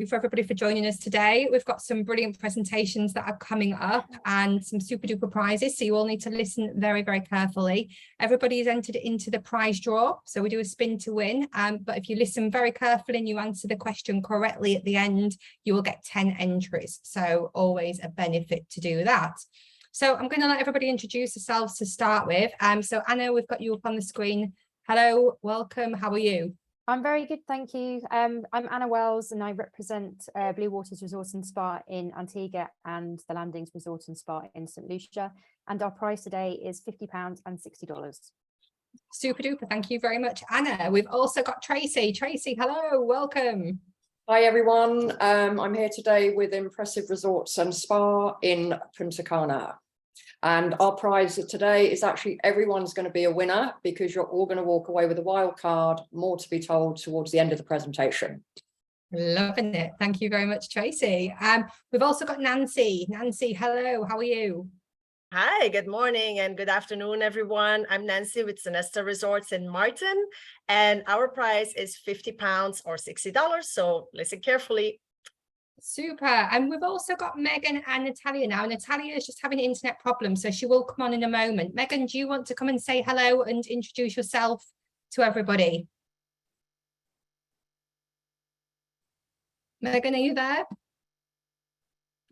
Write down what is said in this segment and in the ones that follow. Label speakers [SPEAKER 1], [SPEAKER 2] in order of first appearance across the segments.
[SPEAKER 1] for everybody for joining us today. We've got some brilliant presentations that are coming up and some super duper prizes, so you all need to listen very, very carefully. Everybody is entered into the prize draw, so we do a spin to win, but if you listen very carefully and you answer the question correctly at the end, you will get 10 entries, so always a benefit to do that. So I'm going to let everybody introduce themselves to start with. So Anna, we've got you up on the screen. Hello, welcome, how are you?
[SPEAKER 2] I'm very good, thank you. I'm Anna Wells and I represent Blue Waters Resort and Spa in Antigua and the Landings Resort and Spa in St Lucia. And our prize today is £50 and $60.
[SPEAKER 1] Super duper, thank you very much, Anna. We've also got Tracy. Tracy, hello, welcome.
[SPEAKER 3] Hi everyone, I'm here today with Impressive Resorts and Spa in Punta Cana. And our prize today is actually everyone's going to be a winner because you're all going to walk away with a wild card, more to be told towards the end of the presentation.
[SPEAKER 1] Loving it. Thank you very much, Tracy. We've also got Nancy. Nancy, hello, how are you?
[SPEAKER 4] Hi, good morning and good afternoon, everyone. I'm Nancy with Sonesta St Maarten, and our prize is £50 or $60. So listen carefully.
[SPEAKER 1] Super. And we've also got Megan and Natalia now. Natalia is just having internet problems, so she will come on in a moment. Megan, do you want to come and say hello and introduce yourself to everybody? Megan, are you there?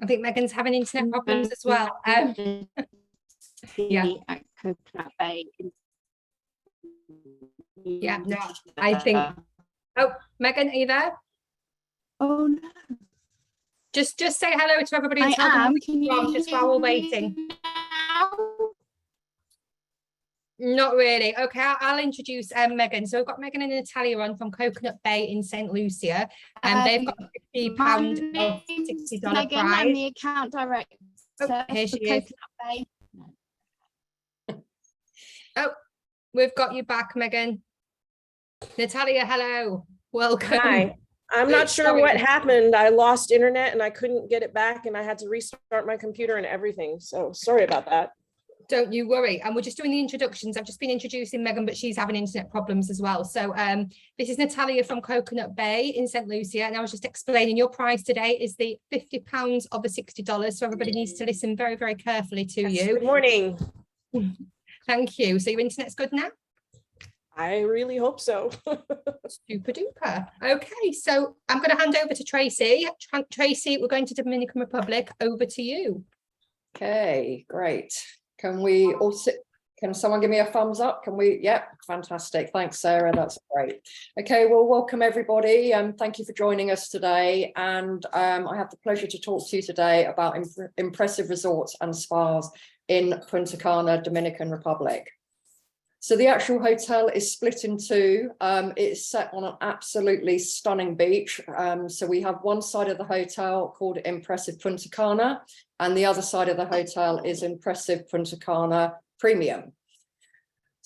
[SPEAKER 1] I think Megan's having internet problems as well. Yeah. Yeah, no, I think. Oh, Megan, are you there?
[SPEAKER 5] Oh no.
[SPEAKER 1] Just say hello to everybody and tell them just while we're waiting. Not really. Okay, I'll introduce Megan. So we've got Megan and Natalia on from Coconut Bay in St Lucia, and they've got £50 or $60
[SPEAKER 5] Megan,
[SPEAKER 1] prize.
[SPEAKER 5] I'm the account director.
[SPEAKER 1] Oh, here she is.
[SPEAKER 5] Bay.
[SPEAKER 1] Oh, we've got you back, Megan. Natalia, hello. Welcome.
[SPEAKER 4] Hi. I'm not sure what happened. I lost internet and I couldn't get it back and I had to restart my computer and everything. So sorry about that.
[SPEAKER 1] Don't you worry. And we're just doing the introductions. I've just been introducing Megan, but she's having internet problems as well. So this is Natalia from Coconut Bay in St Lucia. And I was just explaining your prize today is the £50 or the $60. So everybody needs to listen very, very carefully to you.
[SPEAKER 4] Good morning.
[SPEAKER 1] Thank you. So your internet's good now?
[SPEAKER 4] I really hope so.
[SPEAKER 1] Super duper. Okay, so I'm going to hand over to Tracy. Tracy, we're going to Dominican Republic. Over to you.
[SPEAKER 3] Okay, great. Can we all sit? Can someone give me a thumbs up? Can we? Yep, fantastic. Thanks, Sarah. That's great. Okay, well, welcome everybody. Thank you for joining us today. And I have the pleasure to talk to you today about impressive resorts and spas in Punta Cana, Dominican Republic. So the actual hotel is split in two. It's set on an absolutely stunning beach. So we have one side of the hotel called Impressive Punta Cana, and the other side of the hotel is Impressive Punta Cana Premium.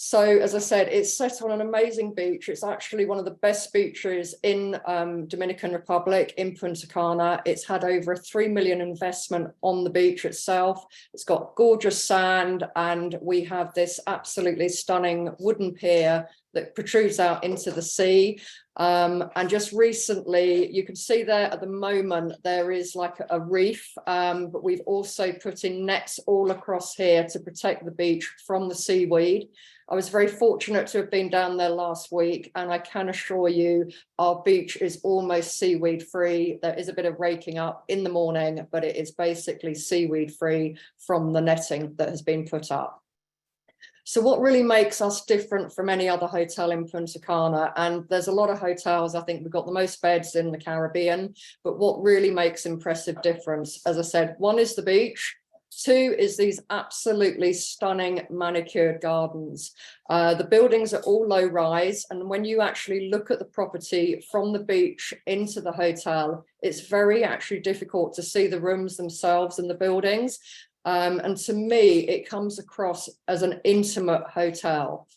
[SPEAKER 3] So as I said, it's set on an amazing beach. It's actually one of the best beaches in Dominican Republic, in Punta Cana. It's had over a $3 million investment on the beach itself. It's got gorgeous sand, and we have this absolutely stunning wooden pier that protrudes out into the sea. And just recently, you can see there at the moment, there is like a reef, but we've also put in nets all across here to protect the beach from the seaweed. I was very fortunate to have been down there last week, and I can assure you our beach is almost seaweed free. There is a bit of raking up in the morning, but it is basically seaweed free from the netting that has been put up. So what really makes us different from any other hotel in Punta Cana, and there's a lot of hotels, I think we've got the most beds in the Caribbean, but what really makes impressive difference, as I said, one is the beach. Two is these absolutely stunning manicured gardens. The buildings are all low rise, and when you actually look at the property from the beach into the hotel, it's very actually difficult to see the rooms themselves and the buildings. And to me, it comes across as an intimate hotel.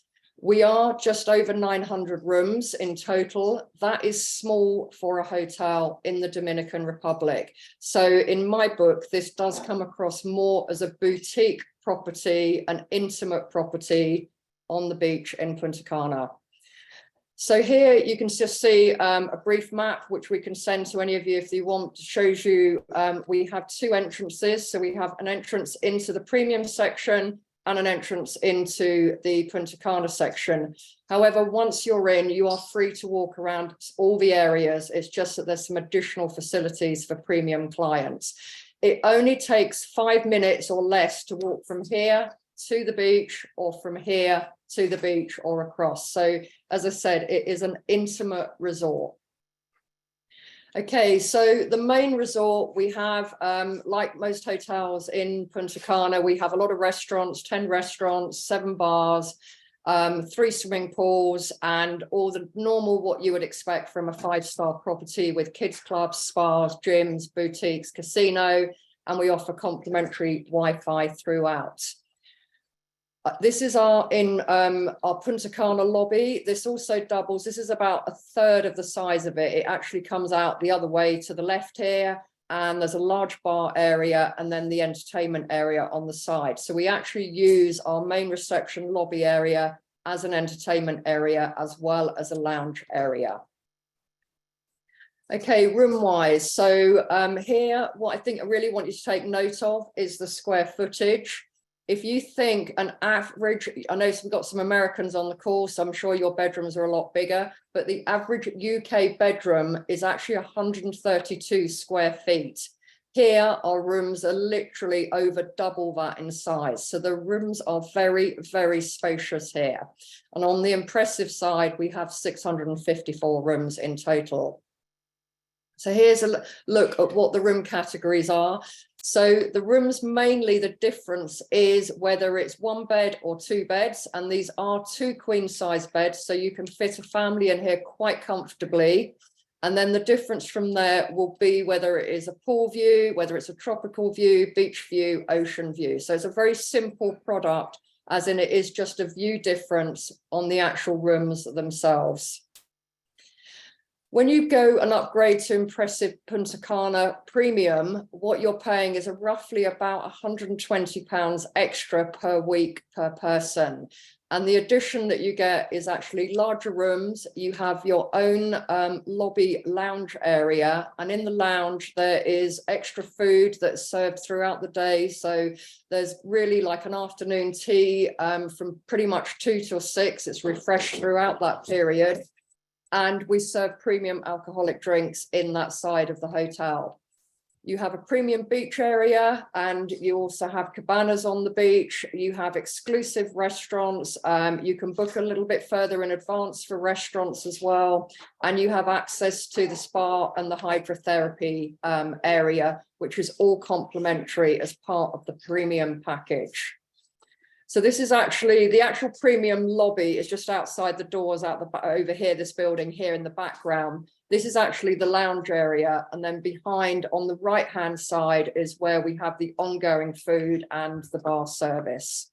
[SPEAKER 3] We are just over 900 rooms in total. That is small for a hotel in the Dominican Republic. So in my book, this does come across more as a boutique property, an intimate property on the beach in Punta Cana. So here you can just see a brief map, which we can send to any of you if you want. Shows you we have two entrances. So we have an entrance into the premium section and an entrance into the Punta Cana section. However, once you're in, you are free to walk around all the areas. It's just that there's some additional facilities for premium clients. It only takes 5 minutes or less to walk from here to the beach, or from here to the beach or across. So as I said, it is an intimate resort. Okay, so the main resort we have, like most hotels in Punta Cana, we have a lot of restaurants, 10 restaurants, 7 bars, 3 swimming pools, and all the normal what you would expect from a 5-star property, with kids clubs, spas, gyms, boutiques, casino, and we offer complimentary Wi-Fi throughout. This is our Punta Cana lobby. This also doubles. This is about 1/3 of the size of it. It actually comes out the other way to the left here, and there's a large bar area and then the entertainment area on the side. So we actually use our main reception lobby area as an entertainment area as well as a lounge area. Okay, room wise. So here, what I think I really want you to take note of is the square footage. If you think an average, I know we've got some Americans on the call, so I'm sure your bedrooms are a lot bigger, but the average UK bedroom is actually 132 square feet. Here, our rooms are literally over double that in size. So the rooms are very, very spacious here. And on the impressive side, we have 654 rooms in total. So here's a look at what the room categories are. So the rooms, mainly the difference is whether it's 1 bed or 2 beds, and these are 2 queen size beds, so you can fit a family in here quite comfortably. And then the difference from there will be whether it is a pool view, whether it's a tropical view, beach view, ocean view. So it's a very simple product, as in it is just a view difference on the actual rooms themselves. When you go and upgrade to impressive Punta Cana Premium, what you're paying is roughly about £120 extra per week per person. And the addition that you get is actually larger rooms. You have your own lobby lounge area. And in the lounge, there is extra food that's served throughout the day. So there's really like an afternoon tea from pretty much 2 till 6. It's refreshed throughout that period. And we serve premium alcoholic drinks in that side of the hotel. You have a premium beach area, and you also have cabanas on the beach. You have exclusive restaurants. You can book a little bit further in advance for restaurants as well. And you have access to the spa and the hydrotherapy area, which is all complimentary as part of the premium package. So this is actually the actual premium lobby is just outside the doors over here, this building here in the background. This is actually the lounge area. And then behind on the right hand side is where we have the ongoing food and the bar service.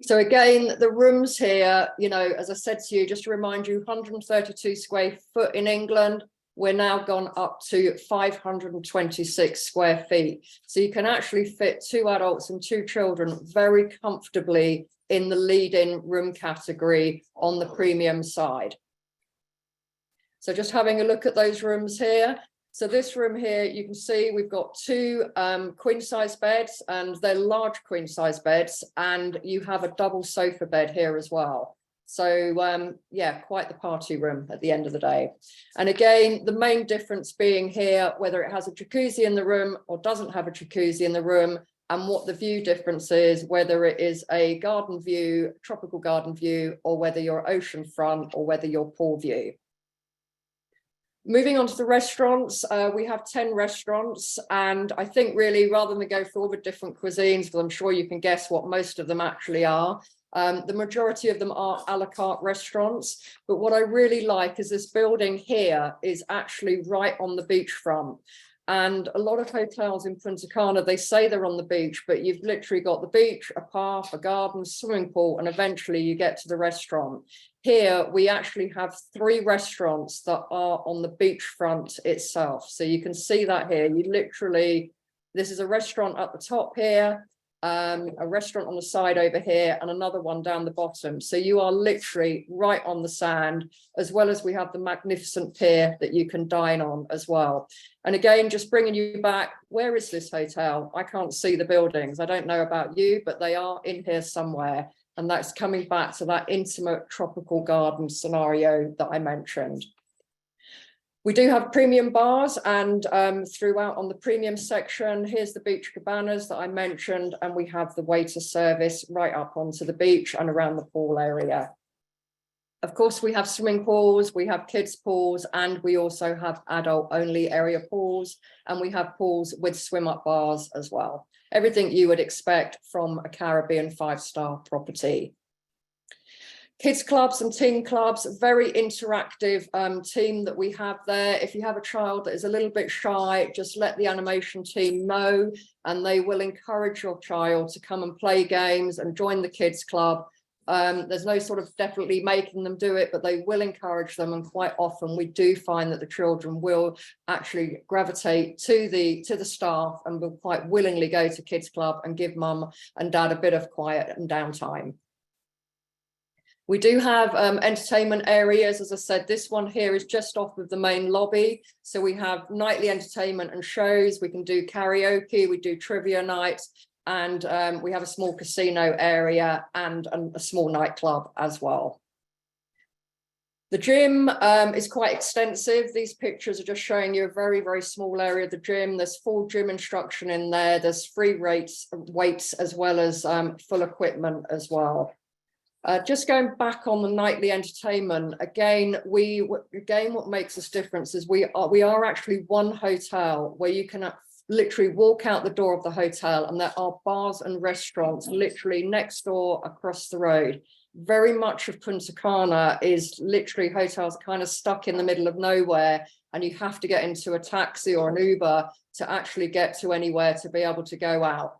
[SPEAKER 3] So again, the rooms here, you know, as I said to you, just to remind you, 132 square foot in England. We're now gone up to 526 square feet. So you can actually fit 2 adults and 2 children very comfortably in the lead-in room category on the premium side. So just having a look at those rooms here. So this room here, you can see we've got 2 queen size beds, and they're large queen size beds, and you have a double sofa bed here as well. So yeah, quite the party room at the end of the day. And again, the main difference being here, whether it has a jacuzzi in the room or doesn't have a jacuzzi in the room, and what the view difference is, whether it is a garden view, tropical garden view, or whether you're ocean front or whether you're pool view. Moving on to the restaurants, we have 10 restaurants, and I think really rather than go through all the different cuisines, because I'm sure you can guess what most of them actually are, the majority of them are a la carte restaurants. But what I really like is this building here is actually right on the beachfront. And a lot of hotels in Punta Cana, they say they're on the beach, but you've literally got the beach, a park, a garden, swimming pool, and eventually you get to the restaurant. Here, we actually have 3 restaurants that are on the beachfront itself. So you can see that here. You literally, this is a restaurant at the top here. a restaurant on the side over here, and another one down the bottom. So you are literally right on the sand, as well as we have the magnificent pier that you can dine on as well. And again, just bringing you back, where is this hotel? I can't see the buildings. I don't know about you, but they are in here somewhere. And that's coming back to that intimate tropical garden scenario that I mentioned. We do have premium bars, and throughout on the premium section, here's the beach cabanas that I mentioned, and we have the waiter service right up onto the beach and around the pool area. Of course, we have swimming pools, we have kids pools, and we also have adult only area pools, and we have pools with swim up bars as well. Everything you would expect from a Caribbean 5-star property. Kids clubs and teen clubs, very interactive team that we have there. If you have a child that is a little bit shy, just let the animation team know, and they will encourage your child to come and play games and join the kids club. There's no sort of definitely making them do it, but they will encourage them, and quite often we do find that the children will actually gravitate to the staff and will quite willingly go to kids club and give mum and dad a bit of quiet and downtime. We do have entertainment areas. As I said, this one here is just off of the main lobby. So we have nightly entertainment and shows. We can do karaoke, we do trivia nights, and we have a small casino area and a small nightclub as well. The gym is quite extensive. These pictures are just showing you a very, very small area of the gym. There's full gym instruction in there. There's free weights as well as full equipment as well. Just going back on the nightly entertainment, again, what makes us different is we are actually one hotel where you can literally walk out the door of the hotel, and there are bars and restaurants literally next door across the road. Very much of Punta Cana is literally hotels kind of stuck in the middle of nowhere, and you have to get into a taxi or an Uber to actually get to anywhere to be able to go out.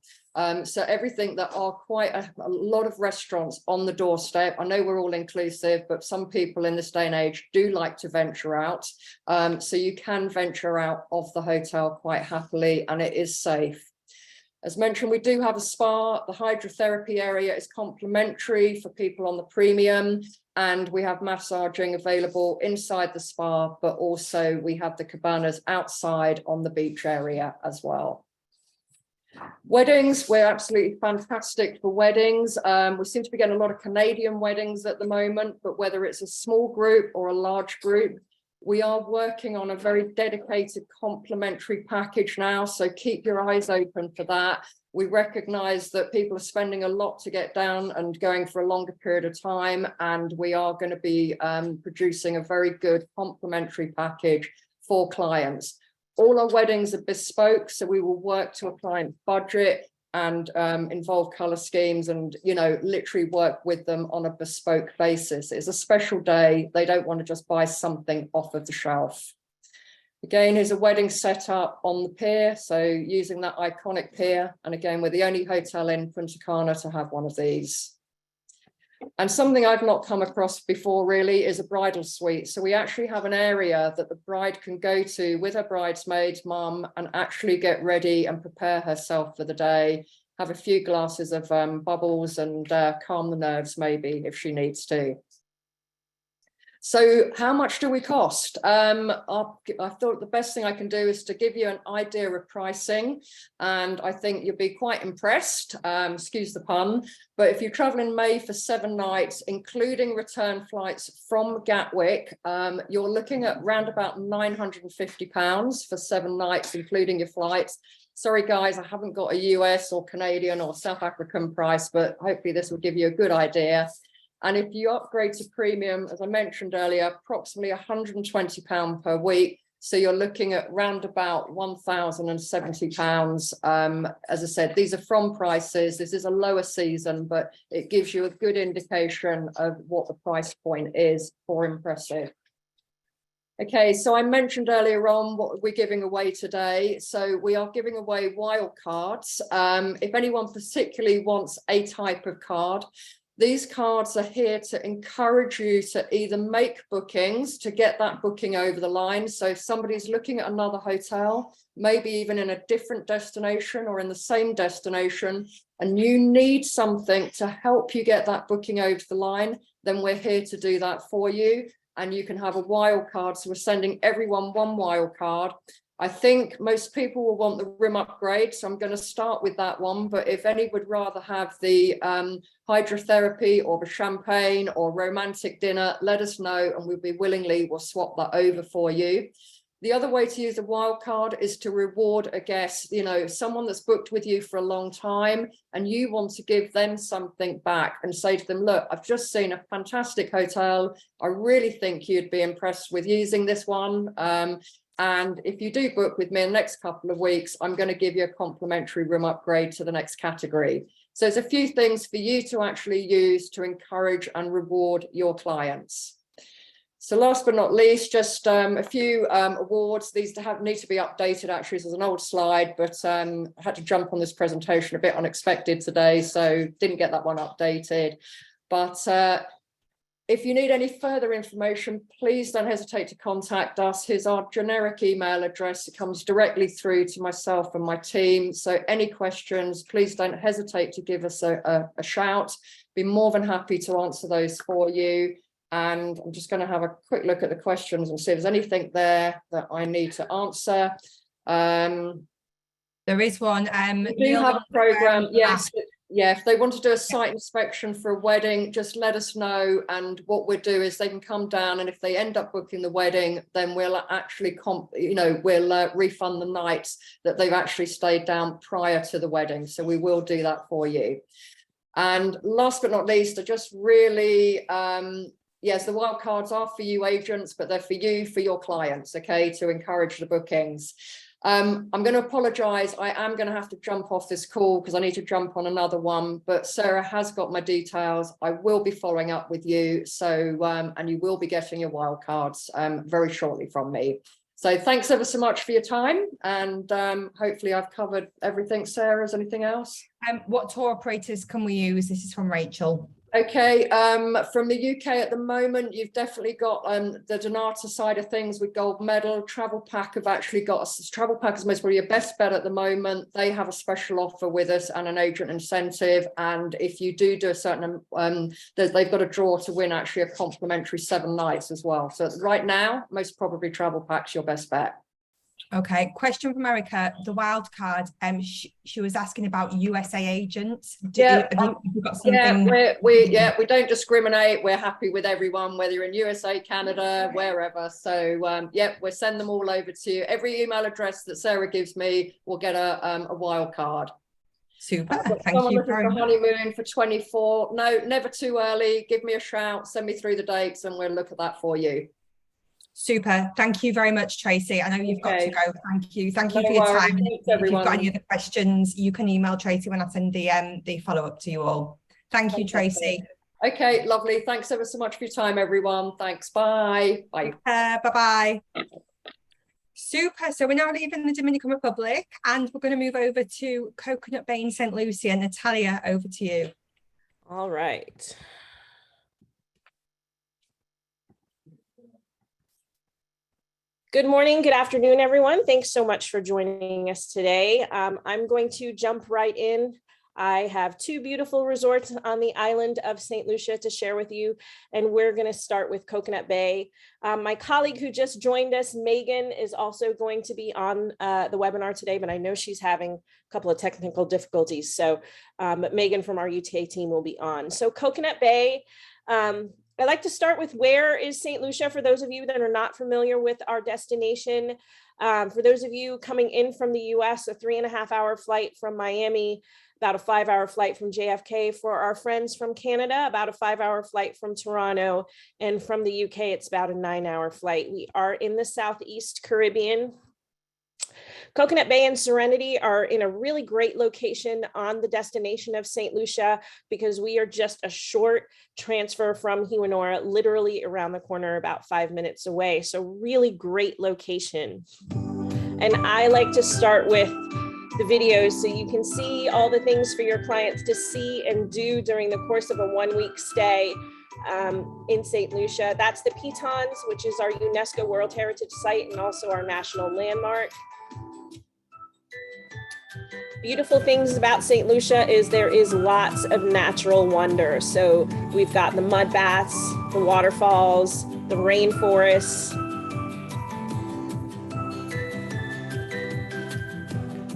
[SPEAKER 3] So everything, that are quite a lot of restaurants on the doorstep. I know we're all inclusive, but some people in this day and age do like to venture out. So you can venture out of the hotel quite happily, and it is safe. As mentioned, we do have a spa. The hydrotherapy area is complimentary for people on the premium, and we have massaging available inside the spa, but also we have the cabanas outside on the beach area as well. Weddings, we're absolutely fantastic for weddings. We seem to be getting a lot of Canadian weddings at the moment, but whether it's a small group or a large group, we are working on a very dedicated complimentary package now, so keep your eyes open for that. We recognize that people are spending a lot to get down and going for a longer period of time, and we are going to be producing a very good complimentary package for clients. All our weddings are bespoke, so we will work to a client budget and involve color schemes and, you know, literally work with them on a bespoke basis. It's a special day. They don't want to just buy something off of the shelf. Again, here's a wedding setup on the pier, so using that iconic pier. And again, we're the only hotel in Punta Cana to have one of these. And something I've not come across before really is a bridal suite. So we actually have an area that the bride can go to with her bridesmaid mum and actually get ready and prepare herself for the day, have a few glasses of bubbles and calm the nerves maybe if she needs to. So how much do we cost? I thought the best thing I can do is to give you an idea of pricing, and I think you'll be quite impressed, excuse the pun, but if you travel in May for 7 nights, including return flights from Gatwick, you're looking at around about £950 for 7 nights, including your flights. Sorry guys, I haven't got a US or Canadian or South African price, but hopefully this will give you a good idea. And if you upgrade to premium, as I mentioned earlier, approximately £120 per week. So you're looking at round about £1,070. As I said, these are from prices. This is a lower season, but it gives you a good indication of what the price point is for impressive. Okay, so I mentioned earlier on what we're giving away today. So we are giving away wild cards. If anyone particularly wants a type of card, These cards are here to encourage you to either make bookings to get that booking over the line. So if somebody's looking at another hotel, maybe even in a different destination or in the same destination, and you need something to help you get that booking over the line, then we're here to do that for you. And you can have a wild card. So we're sending everyone one wild card. I think most people will want the room upgrade, so I'm going to start with that one. But if any would rather have the hydrotherapy or the champagne or romantic dinner, let us know and we'll swap that over for you. The other way to use a wild card is to reward a guest, you know, someone that's booked with you for a long time and you want to give them something back and say to them, look, I've just seen a fantastic hotel. I really think you'd be impressed with using this one. And if you do book with me in the next couple of weeks, I'm going to give you a complimentary room upgrade to the next category. So there's a few things for you to actually use to encourage and reward your clients. So last but not least, just a few awards. These need to be updated. Actually, this is an old slide, but I had to jump on this presentation a bit unexpected today, so didn't get that one updated. But if you need any further information, please don't hesitate to contact us. Here's our generic email address. It comes directly through to myself and my team. So any questions, please don't hesitate to give us a shout. Be more than happy to answer those for you. And I'm just going to have a quick look at the questions and see if there's anything there that I need to answer.
[SPEAKER 1] There is one.
[SPEAKER 3] We do have a program, yes. Yeah, if they want to do a site inspection for a wedding, just let us know. And what we'll do is they can come down, and if they end up booking the wedding, then we'll actually, we'll refund the nights that they've actually stayed down prior to the wedding. So we will do that for you. And last but not least, I just really, yes, the wild cards are for you agents, but they're for you, for your clients, okay, to encourage the bookings. I'm going to apologize. I am going to have to jump off this call because I need to jump on another one, but Sarah has got my details. I will be following up with you. So, and you will be getting your wild cards very shortly from me. So thanks ever so much for your time. And hopefully I've covered everything. Sarah, is anything else?
[SPEAKER 1] What tour operators can we use? This is from Rachel.
[SPEAKER 3] Okay, from the UK at the moment, you've definitely got the Donata side of things with Gold Medal. Travel Pack have actually got us. Travel Pack is most probably your best bet at the moment. They have a special offer with us and an agent incentive. And if you do a certain, they've got a draw to win actually a complimentary 7 nights as well. So right now, most probably Travel Pack's your best bet.
[SPEAKER 1] Okay, question from Erica, the wild card. She was asking about USA agents. Have you got something?
[SPEAKER 3] Yeah, we don't discriminate. We're happy with everyone, whether you're in USA, Canada, wherever. So yeah, we'll send them all over to you. Every email address that Sarah gives me will get a wild card.
[SPEAKER 1] Super. Thank you very much.
[SPEAKER 3] Honeymoon for 24. No, never too early. Give me a shout. Send me through the dates, and we'll look at that for you.
[SPEAKER 1] Super. Thank you very much, Tracy. I know you've got to go. Thank you. Thank you for your time.
[SPEAKER 3] Thanks,
[SPEAKER 1] if you've got any other questions, you can email Tracy when I send the follow-up to you all. Thank you, Tracy.
[SPEAKER 3] Okay, lovely. Thanks ever so much for your time, everyone. Thanks. Bye. Bye.
[SPEAKER 1] Bye-bye. Super. So we're now leaving the Dominican Republic and we're going to move over to Coconut Bay in St. Lucia. Natalia, over to you.
[SPEAKER 6] All right. Good morning, good afternoon, everyone. Thanks so much for joining us today. I'm going to jump right in. I have 2 beautiful resorts on the island of St. Lucia to share with you, and we're going to start with Coconut Bay. My colleague who just joined us, Megan, is also going to be on the webinar today, but I know she's having a couple of technical difficulties. So Megan from our UTA team will be on. So Coconut Bay, I'd like to start with where is St. Lucia for those of you that are not familiar with our destination. For those of you coming in from the US, a 3.5-hour flight from Miami, about a 5-hour flight from JFK. For our friends from Canada, about a 5-hour flight from Toronto. And from the UK, it's about a 9-hour flight. We are in the Southeast Caribbean. Coconut Bay and Serenity are in a really great location on the destination of St. Lucia because we are just a short transfer from Hewanora, literally around the corner, about 5 minutes away. So really great location. And I like to start with the videos so you can see all the things for your clients to see and do during the course of a 1-week stay in St. Lucia. That's the Pitons, which is our UNESCO World Heritage Site and also our national landmark. Beautiful things about St. Lucia is there is lots of natural wonder. So we've got the mud baths, the waterfalls, the rainforests,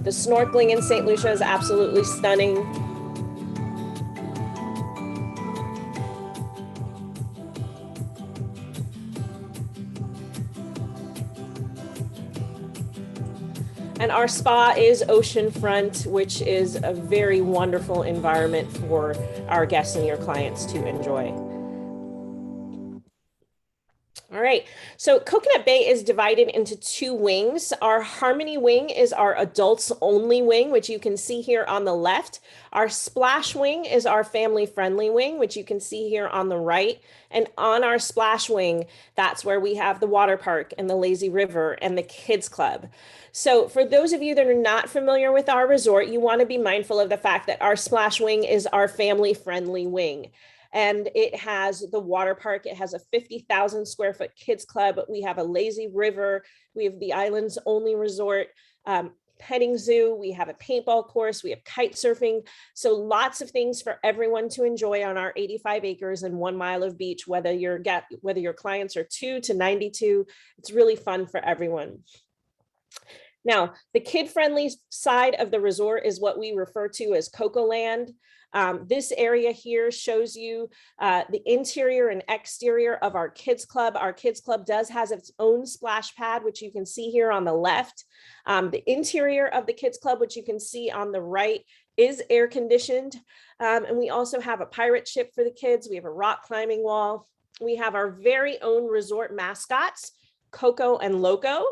[SPEAKER 6] the snorkeling in St. Lucia is absolutely stunning. And our spa is oceanfront, which is a very wonderful environment for our guests and your clients to enjoy. All right, so Coconut Bay is divided into 2 wings. Our Harmony wing is our adults only wing, which you can see here on the left. Our Splash wing is our family friendly wing, which you can see here on the right. And on our Splash wing, that's where we have the water park and the lazy river and the kids club. So for those of you that are not familiar with our resort, you want to be mindful of the fact that our Splash wing is our family friendly wing. And it has the water park. It has a 50,000 square foot kids club. We have a lazy river. We have the island's only resort, petting zoo. We have a paintball course. We have kite surfing. So lots of things for everyone to enjoy on our 85 acres and 1 mile of beach, whether your clients are 2 to 92. It's really fun for everyone. Now, the kid-friendly side of the resort is what we refer to as Coco Land. This area here shows you the interior and exterior of our kids club. Our kids club does has its own splash pad, which you can see here on the left. The interior of the kids club, which you can see on the right, is air conditioned. And we also have a pirate ship for the kids. We have a rock climbing wall. We have our very own resort mascots, Coco and Loco.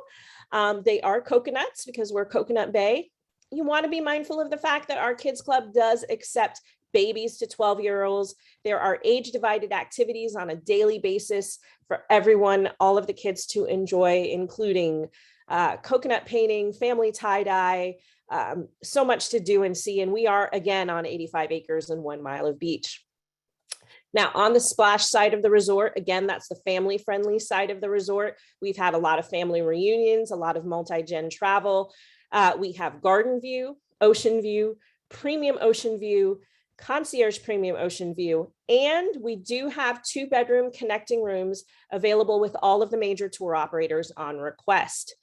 [SPEAKER 6] They are coconuts because we're Coconut Bay. You want to be mindful of the fact that our kids club does accept babies to 12-year-olds. There are age divided activities on a daily basis for everyone, all of the kids to enjoy, including coconut painting, family tie-dye, so much to do and see. And we are again on 85 acres and 1 mile of beach. Now, on the Splash side of the resort, again, that's the family-friendly side of the resort. We've had a lot of family reunions, a lot of multi-gen travel. We have Garden View, Ocean View, Premium Ocean View, Concierge Premium Ocean View, and we do have 2-bedroom connecting rooms available with all of the major tour operators on request.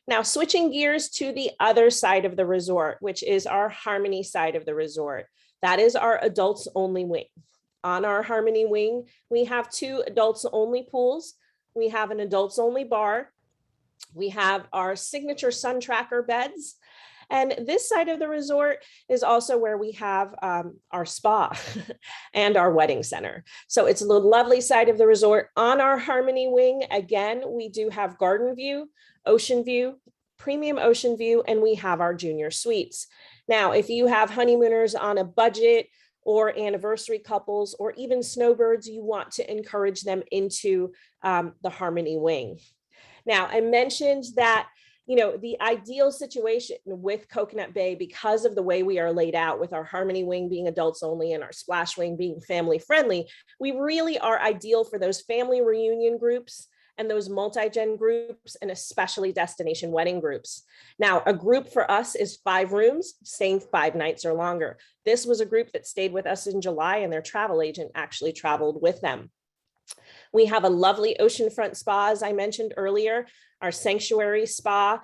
[SPEAKER 6] Now, switching gears to the other side of the resort, which is our Harmony side of the resort. That is our adults only wing. On our Harmony wing, we have 2 adults only pools. We have an adults only bar. We have our signature sun tracker beds. And this side of the resort is also where we have our spa and our wedding center. So it's a lovely side of the resort. On our Harmony wing, again, we do have Garden View, Ocean View, Premium Ocean View, and we have our junior suites. Now, if you have honeymooners on a budget, or anniversary couples, or even snowbirds, you want to encourage them into the Harmony wing. Now, I mentioned that, the ideal situation with Coconut Bay, because of the way we are laid out with our Harmony wing being adults only and our Splash wing being family friendly, we really are ideal for those family reunion groups and those multi-gen groups, and especially destination wedding groups. Now, a group for us is 5 rooms, staying 5 nights or longer. This was a group that stayed with us in July, and their travel agent actually traveled with them. We have a lovely oceanfront spa, as I mentioned earlier, our Sanctuary Spa.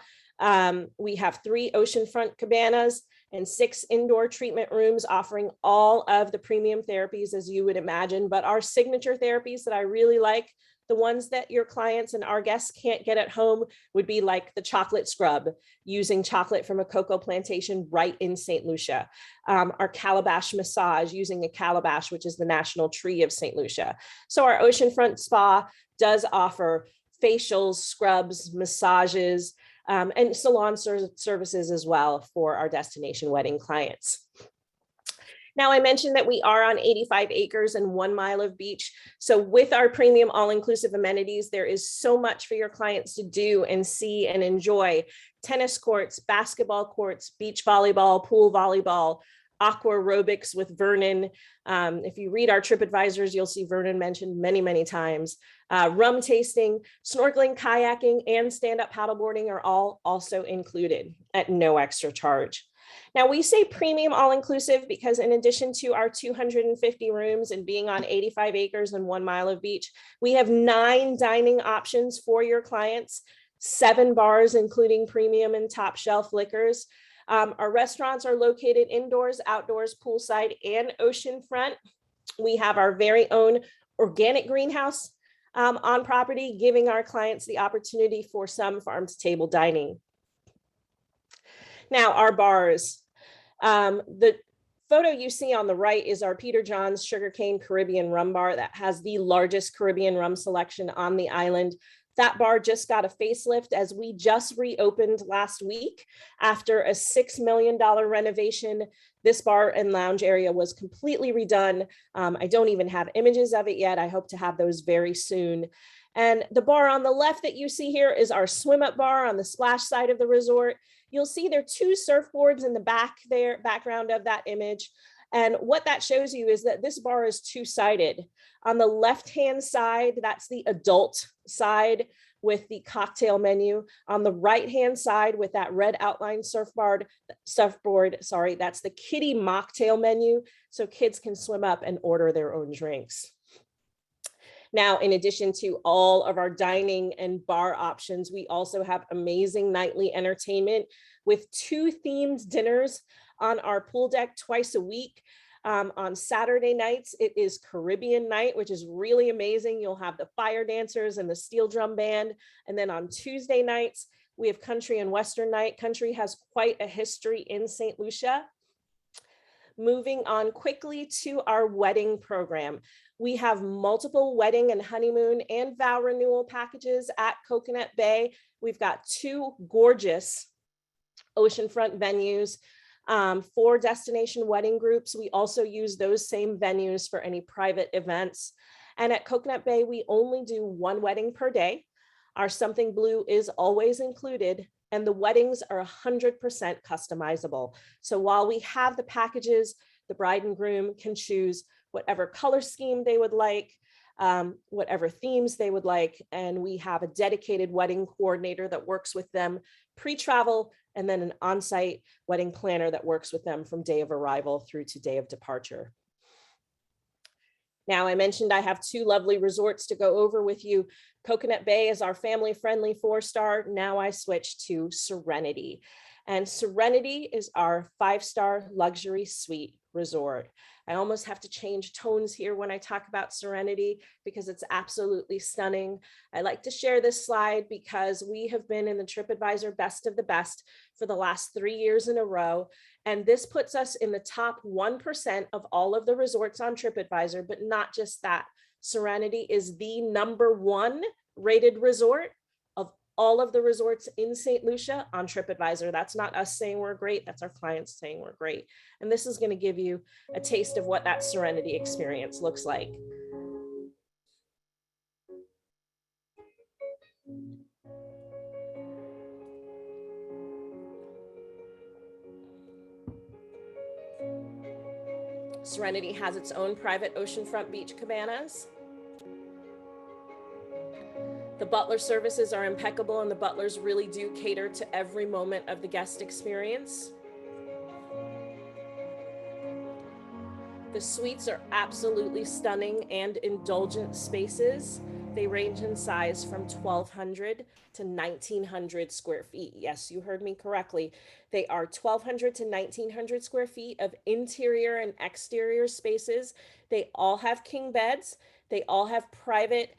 [SPEAKER 6] We have 3 oceanfront cabanas and 6 indoor treatment rooms offering all of the premium therapies, as you would imagine, but our signature therapies that I really like, the ones that your clients and our guests can't get at home, would be like the chocolate scrub, using chocolate from a cocoa plantation right in St. Lucia. Our calabash massage, using a calabash, which is the national tree of St. Lucia. So our oceanfront spa does offer facials, scrubs, massages, and salon services as well for our destination wedding clients. Now, I mentioned that we are on 85 acres and 1 mile of beach. So with our premium all-inclusive amenities, there is so much for your clients to do and see and enjoy. Tennis courts, basketball courts, beach volleyball, pool volleyball, aqua aerobics with Vernon. If you read our TripAdvisors, you'll see Vernon mentioned many, many times. Rum tasting, snorkeling, kayaking, and stand-up paddleboarding are all also included at no extra charge. Now, we say premium all-inclusive because in addition to our 250 rooms and being on 85 acres and 1 mile of beach, we have 9 dining options for your clients, 7 bars, including premium and top shelf liquors. Our restaurants are located indoors, outdoors, poolside, and oceanfront. We have our very own organic greenhouse on property, giving our clients the opportunity for some farm-to-table dining. Now, our bars. The photo you see on the right is our Peter John's Sugarcane Caribbean Rum Bar that has the largest Caribbean rum selection on the island. That bar just got a facelift as we just reopened last week after a $6 million renovation. This bar and lounge area was completely redone. I don't even have images of it yet. I hope to have those very soon. And the bar on the left that you see here is our swim up bar on the splash side of the resort. You'll see there are 2 surfboards in the background of that image. And what that shows you is that this bar is 2-sided. On the left-hand side, that's the adult side with the cocktail menu. On the right-hand side with that red outline surfboard, that's the kiddie mocktail menu. So kids can swim up and order their own drinks. Now, in addition to all of our dining and bar options, we also have amazing nightly entertainment with 2 themed dinners on our pool deck twice a week. On Saturday nights, it is Caribbean night, which is really amazing. You'll have the fire dancers and the steel drum band. And then on Tuesday nights, we have country and Western night. Country has quite a history in St. Lucia. Moving on quickly to our wedding program. We have multiple wedding and honeymoon and vow renewal packages at Coconut Bay. We've got 2 gorgeous oceanfront venues for destination wedding groups. We also use those same venues for any private events. And at Coconut Bay, we only do 1 wedding per day. Our Something Blue is always included, and the weddings are 100% customizable. So while we have the packages, the bride and groom can choose whatever color scheme they would like, whatever themes they would like. And we have a dedicated wedding coordinator that works with them pre-travel, and then an on-site wedding planner that works with them from day of arrival through to day of departure. Now, I mentioned I have 2 lovely resorts to go over with you. Coconut Bay is our family-friendly 4-star. Now I switch to Serenity. And Serenity is our 5-star luxury suite resort. I almost have to change tones here when I talk about Serenity because it's absolutely stunning. I like to share this slide because we have been in the TripAdvisor Best of the Best for the last 3 years in a row. And this puts us in the top 1% of all of the resorts on TripAdvisor, but not just that. Serenity is the #1 rated resort of all of the resorts in St. Lucia on TripAdvisor. That's not us saying we're great, that's our clients saying we're great. And this is going to give you a taste of what that Serenity experience looks like. Serenity has its own private oceanfront beach cabanas. The butler services are impeccable, and the butlers really do cater to every moment of the guest experience. The suites are absolutely stunning and indulgent spaces. They range in size from 1,200 to 1,900 square feet. Yes, you heard me correctly. They are 1,200 to 1,900 square feet of interior and exterior spaces. They all have king beds. They all have private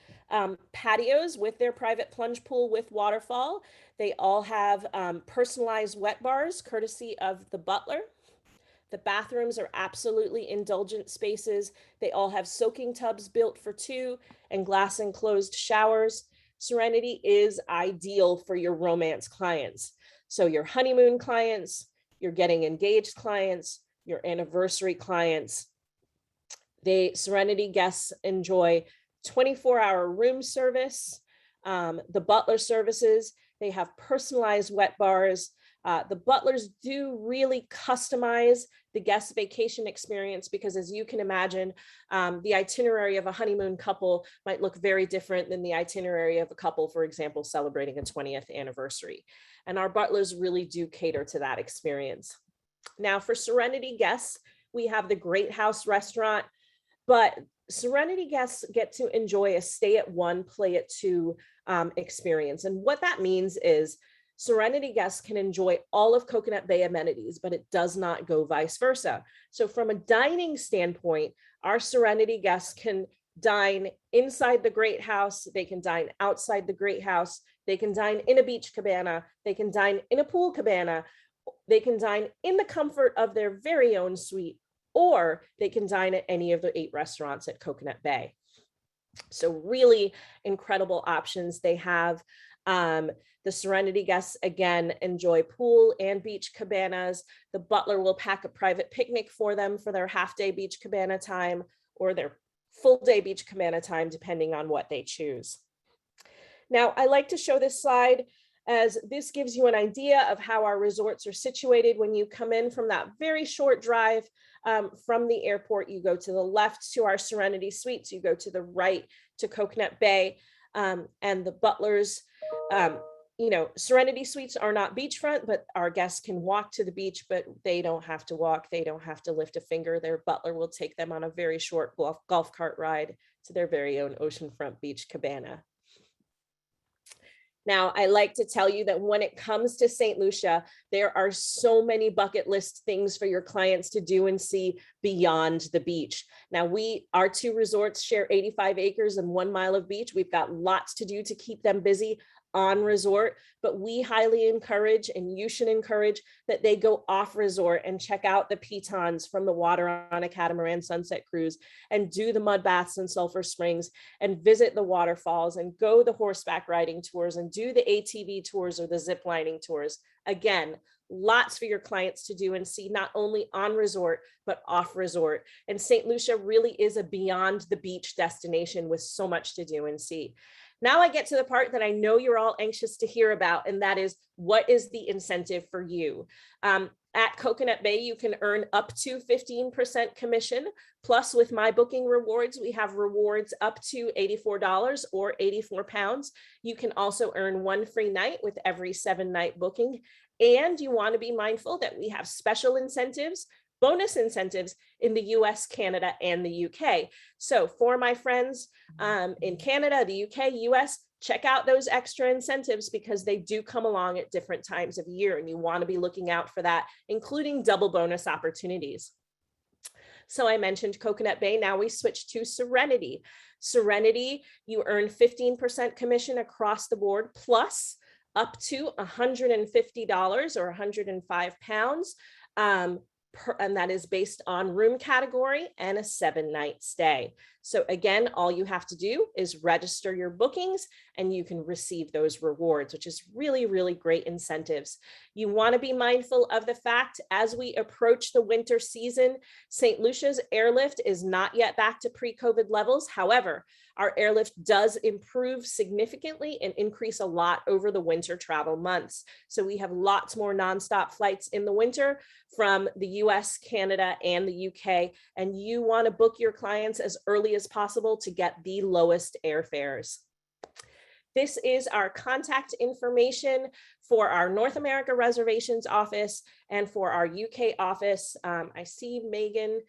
[SPEAKER 6] patios with their private plunge pool with waterfall. They all have personalized wet bars, courtesy of the butler. The bathrooms are absolutely indulgent spaces. They all have soaking tubs built for 2 and glass enclosed showers. Serenity is ideal for your romance clients. So your honeymoon clients, your getting engaged clients, your anniversary clients. Serenity guests enjoy 24-hour room service, the butler services. They have personalized wet bars. The butlers do really customize the guest vacation experience because, as you can imagine, the itinerary of a honeymoon couple might look very different than the itinerary of a couple, for example, celebrating a 20th anniversary. And our butlers really do cater to that experience. Now, for Serenity guests, we have the Great House restaurant, but Serenity guests get to enjoy a stay at one, play at two experience. And what that means is Serenity guests can enjoy all of Coconut Bay amenities, but it does not go vice versa. So from a dining standpoint, our Serenity guests can dine inside the Great House, they can dine outside the Great House, they can dine in a beach cabana, they can dine in a pool cabana, they can dine in the comfort of their very own suite, or they can dine at any of the 8 restaurants at Coconut Bay. So really incredible options they have. The Serenity guests, again, enjoy pool and beach cabanas. The butler will pack a private picnic for them for their half-day beach cabana time or their full-day beach cabana time, depending on what they choose. Now, I like to show this slide as this gives you an idea of how our resorts are situated. When you come in from that very short drive from the airport, you go to the left to our Serenity Suites, you go to the right to Coconut Bay, and the butlers, you know, Serenity Suites are not beachfront, but our guests can walk to the beach, but they don't have to walk. They don't have to lift a finger. Their butler will take them on a very short golf cart ride to their very own oceanfront beach cabana. Now, I like to tell you that when it comes to St. Lucia, there are so many bucket list things for your clients to do and see beyond the beach. Now, our 2 resorts share 85 acres and 1 mile of beach. We've got lots to do to keep them busy on resort, but we highly encourage, and you should encourage, that they go off resort and check out the pitons from the water on a catamaran sunset cruise, and do the mud baths and sulfur springs, and visit the waterfalls, and go the horseback riding tours, and do the ATV tours or the zip lining tours. Again, lots for your clients to do and see, not only on resort, but off resort. And St. Lucia really is a beyond the beach destination with so much to do and see. Now I get to the part that I know you're all anxious to hear about, and that is, what is the incentive for you? At Coconut Bay, you can earn up to 15% commission. Plus, with My Booking Rewards, we have rewards up to $84 or 84 pounds. You can also earn 1 free night with every 7-night booking. And you want to be mindful that we have special incentives, bonus incentives in the US, Canada, and the UK. So for my friends in Canada, the UK, US, check out those extra incentives because they do come along at different times of year, and you want to be looking out for that, including double bonus opportunities. So I mentioned Coconut Bay. Now we switch to Serenity. Serenity, you earn 15% commission across the board, plus up to $150 or 105 pounds. And that is based on room category and a 7-night stay. So again, all you have to do is register your bookings and you can receive those rewards, which is really, really great incentives. You want to be mindful of the fact, as we approach the winter season, St. Lucia's airlift is not yet back to pre-COVID levels. However, our airlift does improve significantly and increase a lot over the winter travel months. So we have lots more nonstop flights in the winter from the US, Canada, and the UK. And you want to book your clients as early as possible to get the lowest airfares. This is our contact information for our North America reservations office and for our UK office. I see Megan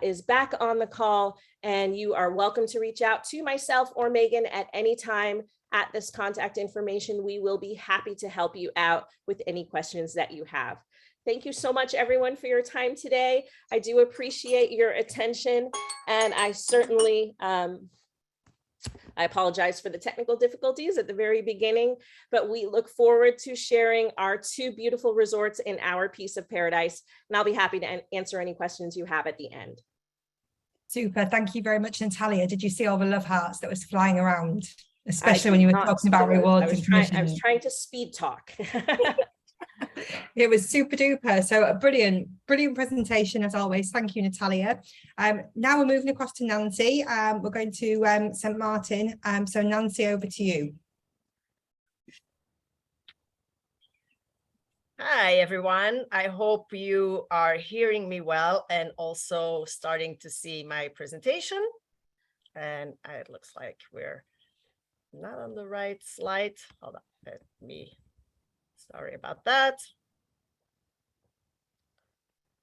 [SPEAKER 6] is back on the call, and you are welcome to reach out to myself or Megan at any time at this contact information. We will be happy to help you out with any questions that you have. Thank you so much, everyone, for your time today. I do appreciate your attention, and I certainly, I apologize for the technical difficulties at the very beginning, but we look forward to sharing our 2 beautiful resorts in our piece of paradise. And I'll be happy to answer any questions you have at the end.
[SPEAKER 1] Super. Thank you very much, Natalia. Did you see all the love hearts that was flying around, especially when you were talking about rewards and commissions?
[SPEAKER 6] I was trying to speed talk.
[SPEAKER 1] It was super duper. So brilliant. Brilliant presentation as always. Thank you, Natalia. Now we're moving across to Nancy. We're going to St Maarten. So Nancy, over to you.
[SPEAKER 4] Hi, everyone. I hope you are hearing me well and also starting to see my presentation. And it looks like we're not on the right slide. Hold on, sorry about that.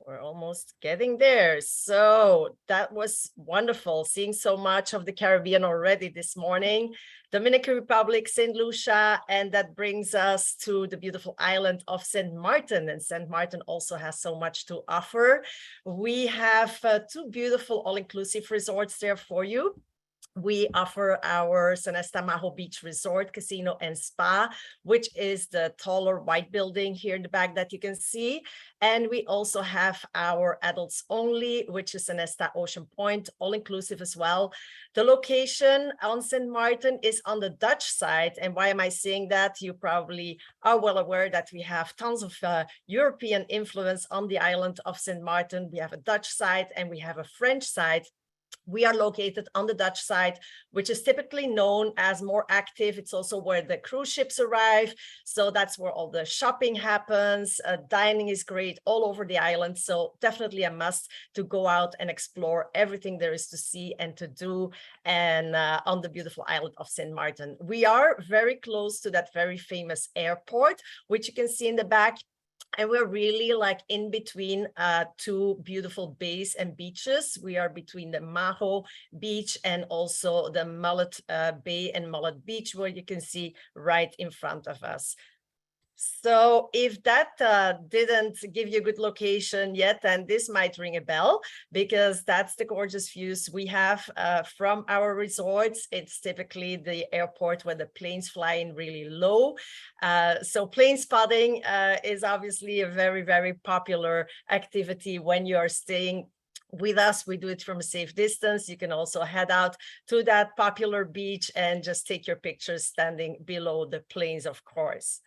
[SPEAKER 4] We're almost getting there. So that was wonderful, seeing so much of the Caribbean already this morning. Dominican Republic, St. Lucia, and that brings us to the beautiful island of St. Maarten. And St. Maarten also has so much to offer. We have two beautiful all-inclusive resorts there for you. We offer our Sonesta Maho Beach Resort, Casino and Spa, which is the taller white building here in the back that you can see. And we also have our adults only, which is Sonesta Ocean Point, all inclusive as well. The location on St. Maarten is on the Dutch side. And why am I saying that? You probably are well aware that we have tons of European influence on the island of St. Maarten. We have a Dutch side and we have a French side. We are located on the Dutch side, which is typically known as more active. It's also where the cruise ships arrive. So that's where all the shopping happens. Dining is great all over the island. So definitely a must to go out and explore everything there is to see and to do, and on the beautiful island of St. Maarten. We are very close to that very famous airport, which you can see in the back. And we're really like in between two beautiful bays and beaches. We are between the Maho Beach and also the Mullet Bay and Mullet Beach, where you can see right in front of us. So if that didn't give you a good location yet, then this might ring a bell, because that's the gorgeous views we have from our resorts. It's typically the airport where the planes fly in really low. So plane spotting is obviously a very, very popular activity when you are staying with us. We do it from a safe distance. You can also head out to that popular beach and just take your pictures standing below the planes, of course.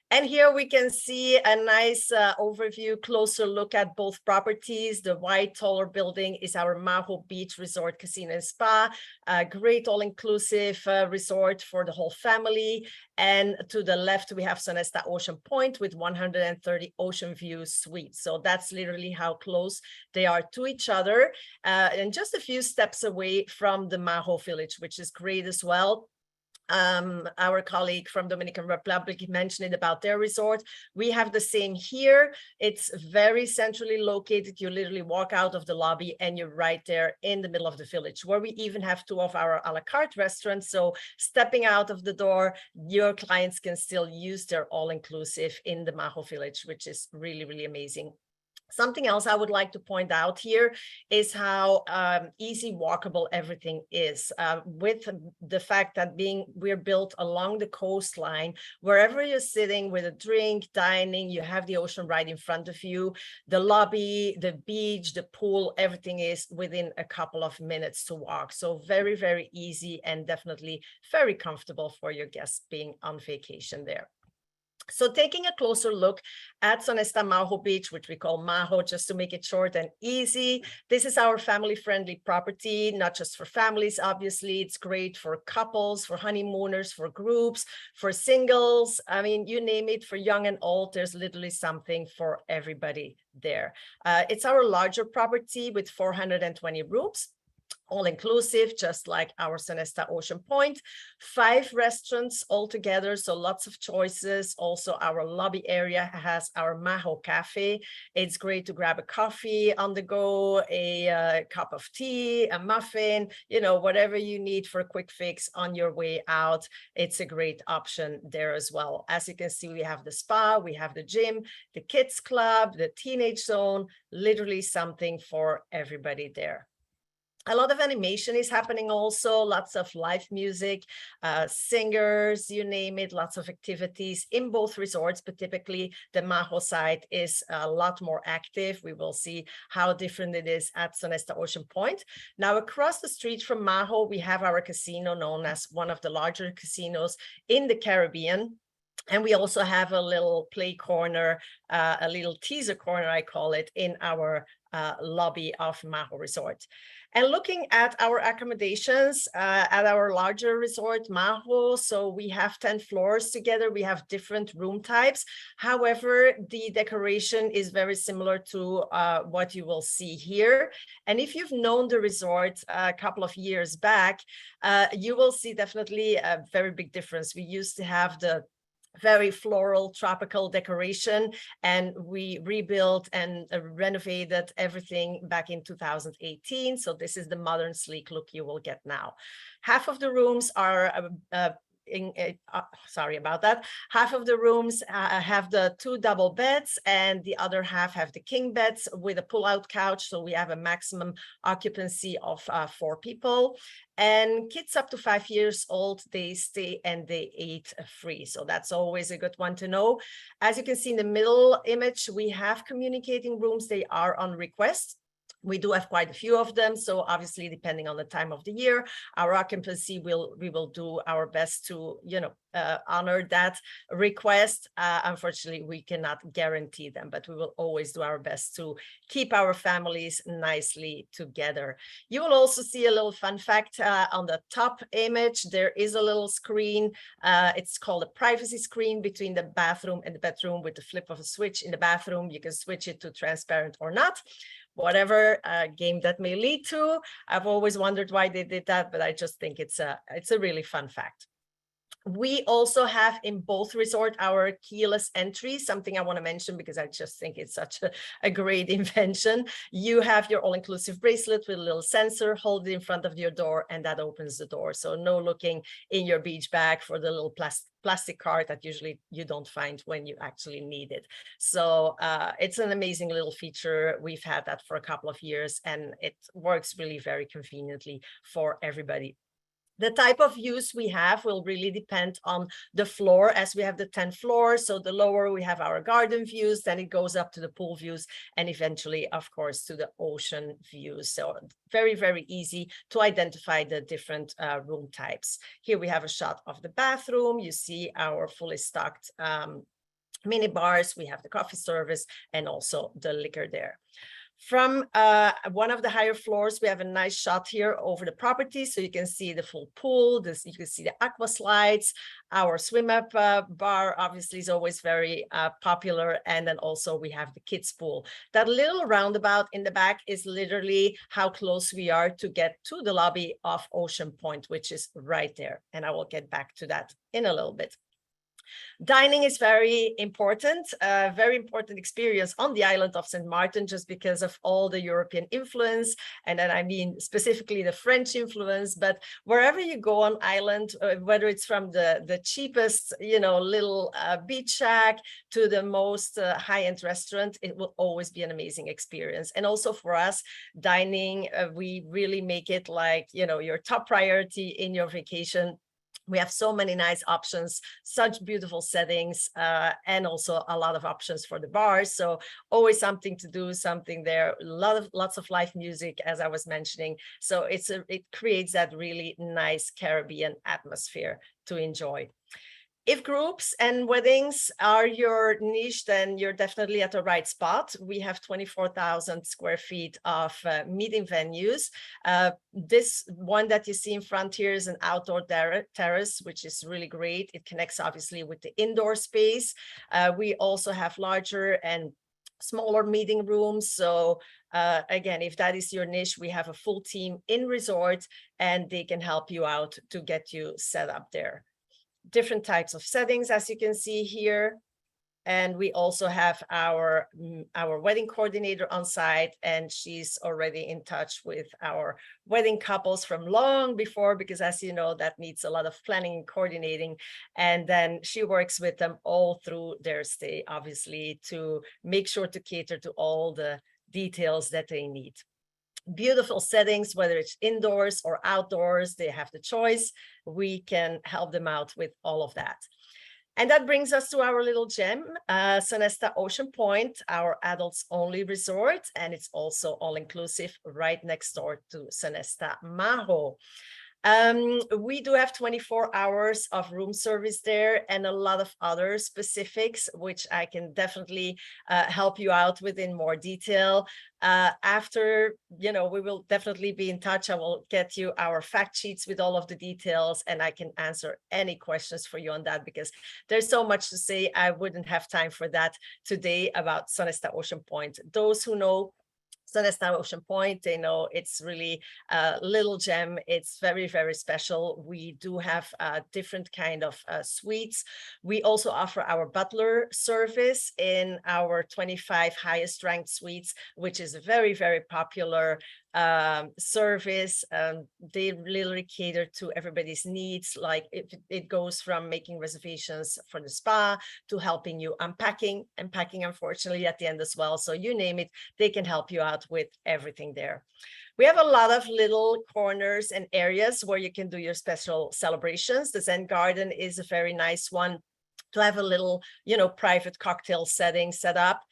[SPEAKER 4] And here we can see a nice overview, closer look at both properties. The white taller building is our Maho Beach Resort, Casino and Spa, a great all-inclusive resort for the whole family. And to the left, we have Sonesta Ocean Point with 130 ocean view suites. So that's literally how close they are to each other, and just a few steps away from the Maho Village, which is great as well. Our colleague from Dominican Republic mentioned about their resort. We have the same here. It's very centrally located. You literally walk out of the lobby and you're right there in the middle of the village, where we even have two of our a la carte restaurants. So stepping out of the door, your clients can still use their all-inclusive in the Maho Village, which is really, really amazing. Something else I would like to point out here is how easy walkable everything is, with the fact that we're built along the coastline. Wherever you're sitting with a drink, dining, you have the ocean right in front of you. The lobby, the beach, the pool, everything is within a couple of minutes to walk. So very, very easy and definitely very comfortable for your guests being on vacation there. So taking a closer look at Sonesta Maho Beach, which we call Maho, just to make it short and easy. This is our family-friendly property, not just for families, obviously. It's great for couples, for honeymooners, for groups, for singles. I mean, you name it, for young and old, there's literally something for everybody there. It's our larger property with 420 rooms. All-inclusive, just like our Sonesta Ocean Point. 5 restaurants altogether, so lots of choices. Also, our lobby area has our Maho Cafe. It's great to grab a coffee on the go, a cup of tea, a muffin, you know, whatever you need for a quick fix on your way out. It's a great option there as well. As you can see, we have the spa, we have the gym, the kids club, the teenage zone, literally something for everybody there. A lot of animation is happening also, lots of live music, singers, you name it, lots of activities in both resorts, but typically the Maho side is a lot more active. We will see how different it is at Sonesta Ocean Point. Now, across the street from Maho, we have our casino, known as one of the larger casinos in the Caribbean. And we also have a little play corner, a little teaser corner, I call it, in our lobby of Maho Resort. And looking at our accommodations at our larger resort, Maho, so we have 10 floors together. We have different room types. However, the decoration is very similar to what you will see here. And if you've known the resort a couple of years back, you will see definitely a very big difference. We used to have the very floral tropical decoration, and we rebuilt and renovated everything back in 2018. So this is the modern sleek look you will get now. Half of the rooms are sorry about that. Half of the rooms have the 2 double beds, and the other half have the king beds with a pull-out couch. So we have a maximum occupancy of 4 people. And kids up to 5 years old, they stay and they eat free. So that's always a good one to know. As you can see in the middle image, we have communicating rooms. They are on request. We do have quite a few of them. So obviously, depending on the time of the year, our occupancy we will do our best to, honor that request. Unfortunately, we cannot guarantee them, but we will always do our best to keep our families nicely together. You will also see a little fun fact on the top image. There is a little screen. It's called a privacy screen between the bathroom and the bedroom. With the flip of a switch in the bathroom, you can switch it to transparent or not. Whatever game that may lead to. I've always wondered why they did that, but I just think it's a really fun fact. We also have in both resort our keyless entry, something I want to mention because I just think it's such a great invention. You have your all-inclusive bracelet with a little sensor, hold it in front of your door, and that opens the door. So no looking in your beach bag for the little plastic card that usually you don't find when you actually need it. So it's an amazing little feature. We've had that for a couple of years, and it works really very conveniently for everybody. The type of views we have will really depend on the floor, as we have the 10 floors. So the lower we have our garden views, then it goes up to the pool views, and eventually, of course, to the ocean views. So very, very easy to identify the different room types. Here we have a shot of the bathroom. You see our fully stocked mini bars. We have the coffee service and also the liquor there. From one of the higher floors, we have a nice shot here over the property. So you can see the full pool, you can see the aqua slides. Our swim up bar obviously is always very popular. And then also we have the kids pool. That little roundabout in the back is literally how close we are to get to the lobby of Ocean Point, which is right there. And I will get back to that in a little bit. Dining is very important experience on the island of St. Maarten, just because of all the European influence. And then I mean specifically the French influence, but wherever you go on island, whether it's from the cheapest, little beach shack to the most high-end restaurant, it will always be an amazing experience. And also for us, dining, we really make it like, your top priority in your vacation. We have so many nice options, such beautiful settings, and also a lot of options for the bars. So always something to do, something there, lots of live music, as I was mentioning. So it creates that really nice Caribbean atmosphere to enjoy. If groups and weddings are your niche, then you're definitely at the right spot. We have 24,000 square feet of meeting venues. This one that you see in front here is an outdoor terrace, which is really great. It connects obviously with the indoor space. We also have larger and smaller meeting rooms. So again, if that is your niche, we have a full team in resort, and they can help you out to get you set up there. Different types of settings, as you can see here. And we also have our wedding coordinator on site, and she's already in touch with our wedding couples from long before, because as you know, that needs a lot of planning and coordinating. And then she works with them all through their stay, obviously, to make sure to cater to all the details that they need. Beautiful settings, whether it's indoors or outdoors, they have the choice. We can help them out with all of that. And that brings us to our little gem, Sonesta Ocean Point, our adults only resort. And it's also all inclusive right next door to Sonesta Maho. We do have 24 hours of room service there and a lot of other specifics, which I can definitely help you out with in more detail. After, we will definitely be in touch. I will get you our fact sheets with all of the details, and I can answer any questions for you on that, because there's so much to say. I wouldn't have time for that today about Sonesta Ocean Point. Those who know Sonesta Ocean Point, they know it's really a little gem. It's very, very special. We do have different kind of suites. We also offer our butler service in our 25 highest ranked suites, which is a very, very popular service. They literally cater to everybody's needs. Like it goes from making reservations for the spa to helping you unpacking and packing, unfortunately, at the end as well. So you name it, they can help you out with everything there. We have a lot of little corners and areas where you can do your special celebrations. The Zen Garden is a very nice one to have a little, private cocktail setting set up.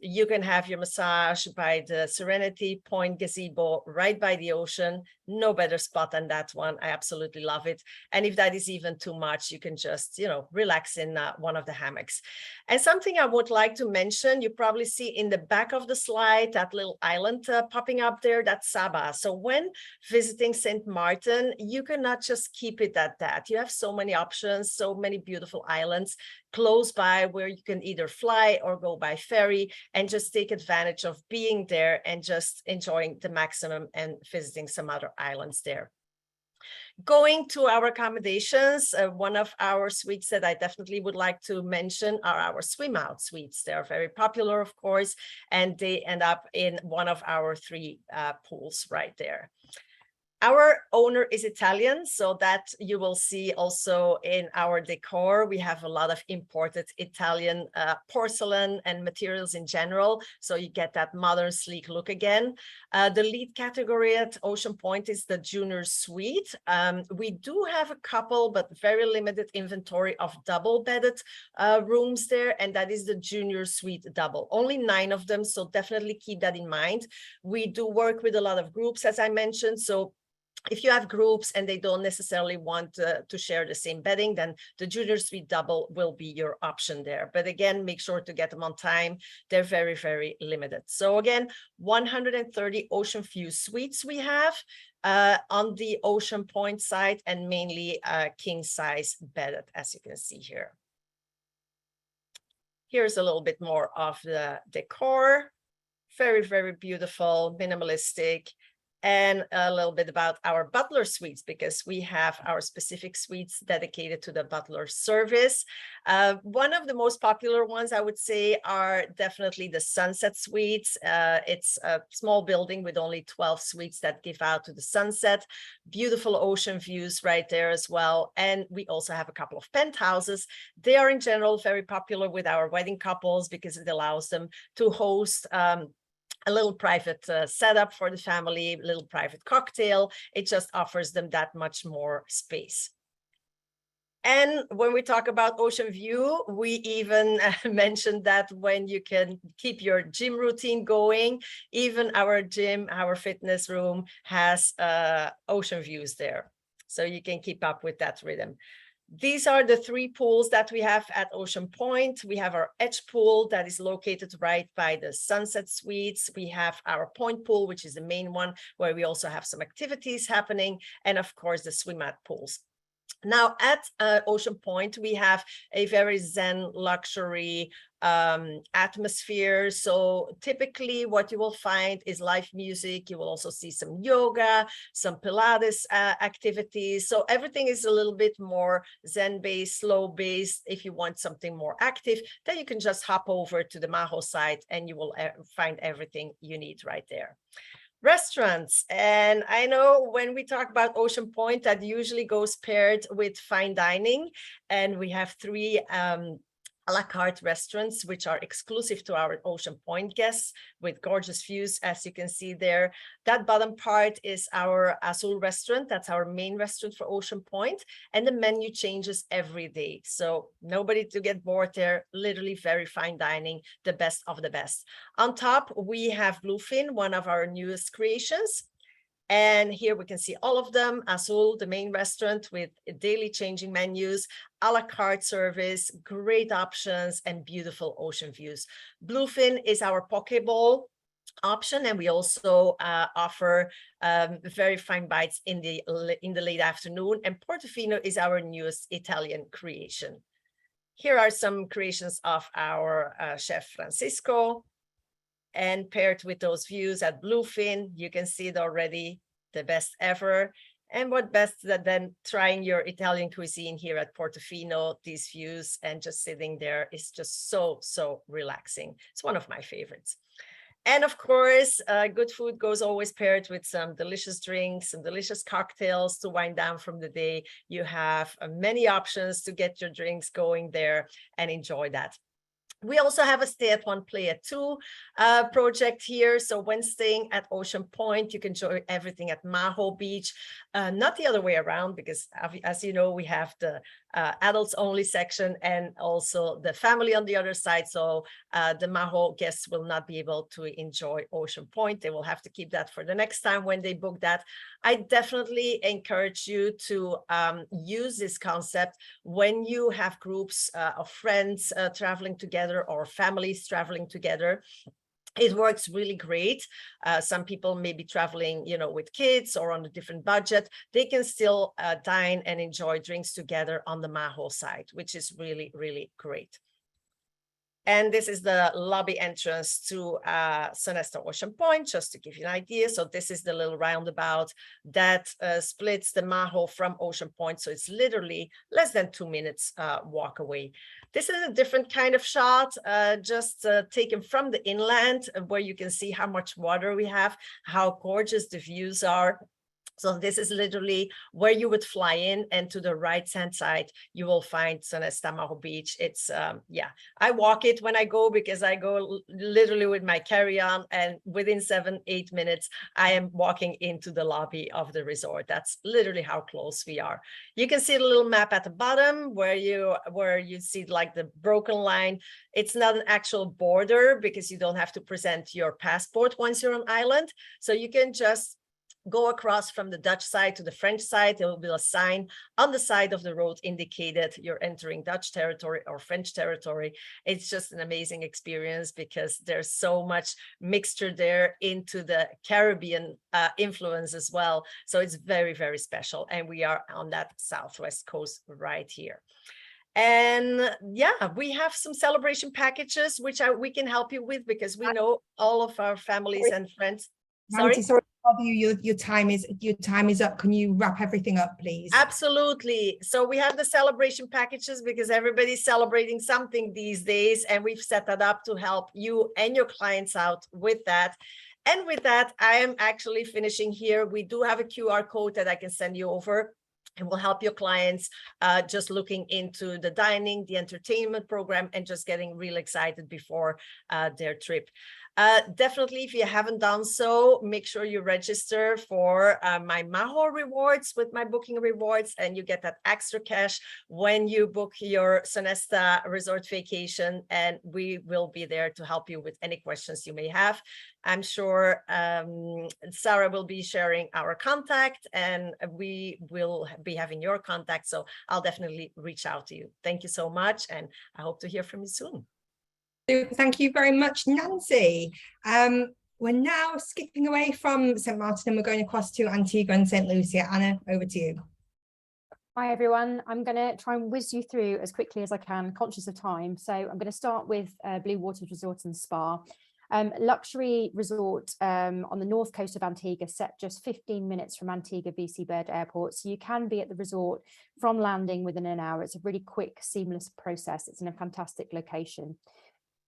[SPEAKER 4] You can have your massage by the Serenity Point gazebo right by the ocean. No better spot than that one. I absolutely love it. And if that is even too much, you can just, relax in one of the hammocks. And something I would like to mention, you probably see in the back of the slide, that little island popping up there, that's Saba. So when visiting St. Maarten, you cannot just keep it at that. You have so many options, so many beautiful islands close by where you can either fly or go by ferry and just take advantage of being there and just enjoying the maximum and visiting some other islands there. Going to our accommodations, one of our suites that I definitely would like to mention are our swim out suites. They are very popular, of course, and they end up in one of our 3 pools right there. Our owner is Italian, so that you will see also in our decor. We have a lot of imported Italian porcelain and materials in general, so you get that modern, sleek look again. The lead category at Ocean Point is the Junior Suite. We do have a couple, but very limited inventory of double-bedded rooms there, and that is the Junior Suite double. Only 9 of them, so definitely keep that in mind. We do work with a lot of groups, as I mentioned, so if you have groups and they don't necessarily want to share the same bedding, then the Junior Suite double will be your option there. But again, make sure to get them on time. They're very, very limited. So again, 130 ocean view suites we have on the Ocean Point side, and mainly king size bedded, as you can see here. Here's a little bit more of the decor. Very, very beautiful, minimalistic. And a little bit about our butler suites, because we have our specific suites dedicated to the butler service. One of the most popular ones, I would say, are definitely the Sunset Suites. It's a small building with only 12 suites that give out to the sunset. Beautiful ocean views right there as well. And we also have a couple of penthouses. They are in general very popular with our wedding couples because it allows them to host a little private setup for the family, a little private cocktail. It just offers them that much more space. And when we talk about ocean view, we even mentioned that when you can keep your gym routine going, even our gym, our fitness room has ocean views there. So you can keep up with that rhythm. These are the 3 pools that we have at Ocean Point. We have our Edge Pool that is located right by the Sunset Suites. We have our Point Pool, which is the main one, where we also have some activities happening. And of course, the swim out pools. Now at Ocean Point, we have a very Zen luxury atmosphere. So typically what you will find is live music. You will also see some yoga, some Pilates activities. So everything is a little bit more Zen-based, slow-based. If you want something more active, then you can just hop over to the Maho site and you will find everything you need right there. Restaurants, and I know when we talk about Ocean Point, that usually goes paired with fine dining, and we have 3 a la carte restaurants, which are exclusive to our Ocean Point guests with gorgeous views, as you can see there. That bottom part is our Azul restaurant. That's our main restaurant for Ocean Point. And the menu changes every day. So nobody to get bored there, literally very fine dining, the best of the best. On top, we have Bluefin, one of our newest creations. And here we can see all of them. Azul, the main restaurant with daily changing menus, a la carte service, great options, and beautiful ocean views. Bluefin is our poke bowl option, and we also offer very fine bites in the late afternoon. And Portofino is our newest Italian creation. Here are some creations of our chef Francisco. And paired with those views at Bluefin, you can see it already, the best ever. And what best than trying your Italian cuisine here at Portofino. These views and just sitting there is just so relaxing. It's one of my favorites. And of course, good food goes always paired with some delicious drinks, some delicious cocktails to wind down from the day. You have many options to get your drinks going there and enjoy that. We also have a stay at one, play at two project here. So when staying at Ocean Point, you can enjoy everything at Maho Beach, not the other way around, because as you know, we have the adults only section and also the family on the other side. So the Maho guests will not be able to enjoy Ocean Point. They will have to keep that for the next time when they book that. I definitely encourage you to use this concept when you have groups of friends traveling together or families traveling together. It works really great. Some people may be traveling, with kids or on a different budget. They can still dine and enjoy drinks together on the Maho side, which is really great. And this is the lobby entrance to Sonesta Ocean Point, just to give you an idea. So this is the little roundabout that splits the Maho from Ocean Point. So it's literally less than 2 minutes walk away. This is a different kind of shot, just taken from the inland, where you can see how much water we have, how gorgeous the views are. So this is literally where you would fly in, and to the right-hand side, you will find Sonesta Maho Beach. It's, I walk it when I go, because I go literally with my carry-on, and within 7-8 minutes, I am walking into the lobby of the resort. That's literally how close we are. You can see the little map at the bottom where you see like the broken line. It's not an actual border, because you don't have to present your passport once you're on island. So you can just go across from the Dutch side to the French side. There will be a sign on the side of the road indicated you're entering Dutch territory or French territory. It's just an amazing experience, because there's so much mixture there into the Caribbean influence as well. So it's very special. And we are on that southwest coast right here. And yeah, we have some celebration packages, which we can help you with, because we know all of our families and friends.
[SPEAKER 1] Sorry to bother you. Your time is up. Can you wrap everything up, please?
[SPEAKER 4] Absolutely. So we have the celebration packages, because everybody's celebrating something these days, and we've set that up to help you and your clients out with that. And with that, I am actually finishing here. We do have a QR code that I can send you over. And will help your clients just looking into the dining, the entertainment program, and just getting real excited before their trip. Definitely, if you haven't done so, make sure you register for my Maho rewards with my booking rewards, and you get that extra cash when you book your Sonesta resort vacation, and we will be there to help you with any questions you may have. I'm sure Sarah will be sharing our contact, and we will be having your contact. So I'll definitely reach out to you. Thank you so much, and I hope to hear from you soon.
[SPEAKER 1] Thank you very much, Nancy. We're now skipping away from St Maarten, and we're going across to Antigua and St Lucia. Anna, over to you.
[SPEAKER 2] Hi everyone, I'm going to try and whiz you through as quickly as I can, conscious of time. So I'm going to start with Blue Waters Resort and Spa. Luxury resort on the north coast of Antigua, set just 15 minutes from Antigua BC Bird Airport. So you can be at the resort from landing within an hour. It's a really quick, seamless process. It's in a fantastic location.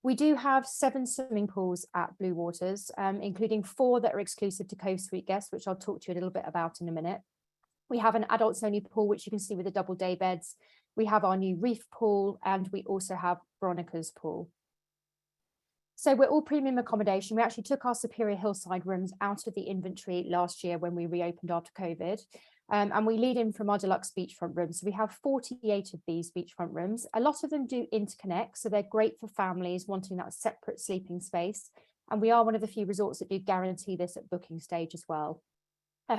[SPEAKER 2] We do have 7 swimming pools at Blue Waters, including 4 that are exclusive to Coast Suite guests, which I'll talk to you a little bit about in a minute. We have an adults only pool, which you can see with the double day beds. We have our new reef pool, and we also have Veronica's pool. So we're all premium accommodation. We actually took our Superior Hillside rooms out of the inventory last year when we reopened after COVID. And we lead in from our deluxe beachfront rooms. So we have 48 of these beachfront rooms. A lot of them do interconnect, so they're great for families wanting that separate sleeping space. And we are one of the few resorts that do guarantee this at booking stage as well.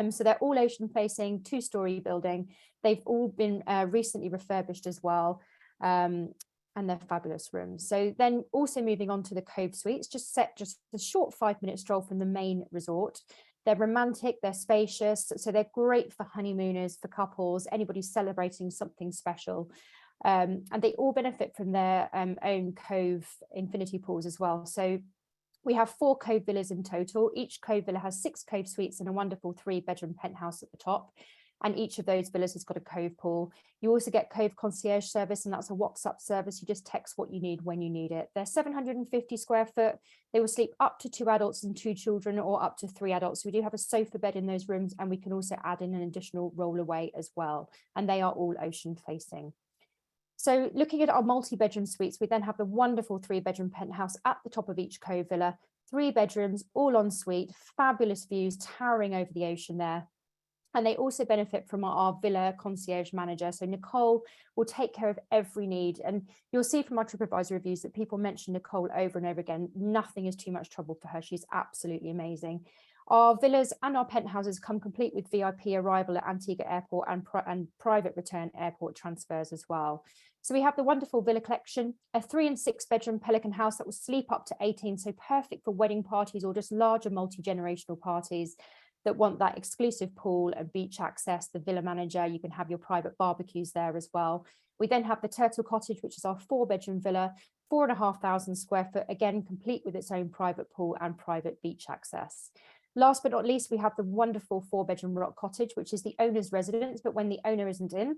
[SPEAKER 2] So they're all ocean facing, 2-story building. They've all been recently refurbished as well. And they're fabulous rooms. So then also moving on to the Cove Suites, just a short 5-minute stroll from the main resort. They're romantic, they're spacious, so they're great for honeymooners, for couples, anybody celebrating something special. And they all benefit from their own Cove infinity pools as well. So we have 4 Cove villas in total. Each Cove villa has 6 Cove suites and a wonderful 3-bedroom penthouse at the top. And each of those villas has got a Cove pool. You also get Cove concierge service, and that's a WhatsApp service. You just text what you need when you need it. They're 750 square foot. They will sleep up to 2 adults and 2 children, or up to 3 adults. So we do have a sofa bed in those rooms, and we can also add in an additional rollaway as well. And they are all ocean facing. So looking at our multi-bedroom suites, we then have the wonderful 3-bedroom penthouse at the top of each Cove villa, 3 bedrooms, all en suite, fabulous views towering over the ocean there. And they also benefit from our villa concierge manager. So Nicole will take care of every need. And you'll see from our TripAdvisor reviews that people mention Nicole over and over again. Nothing is too much trouble for her. She's absolutely amazing. Our villas and our penthouses come complete with VIP arrival at Antigua Airport and private return airport transfers as well. So we have the wonderful villa collection, a 3- and 6-bedroom Pelican house that will sleep up to 18. So perfect for wedding parties or just larger multi-generational parties that want that exclusive pool and beach access. The villa manager, you can have your private barbecues there as well. We then have the Turtle Cottage, which is our 4-bedroom villa, 4,500 square foot, again, complete with its own private pool and private beach access. Last but not least, we have the wonderful 4-bedroom Rock Cottage, which is the owner's residence, but when the owner isn't in,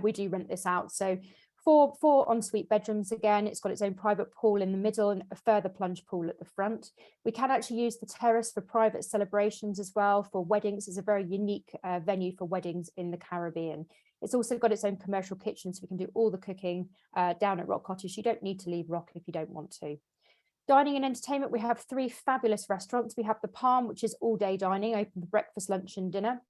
[SPEAKER 2] we do rent this out. So four ensuite bedrooms again. It's got its own private pool in the middle and a further plunge pool at the front. We can actually use the terrace for private celebrations as well, for weddings. It's a very unique venue for weddings in the Caribbean. It's also got its own commercial kitchen, so we can do all the cooking down at Rock Cottage. You don't need to leave Rock if you don't want to. Dining and entertainment, we have 3 fabulous restaurants. We have the Palm, which is all day dining, open for breakfast, lunch and dinner.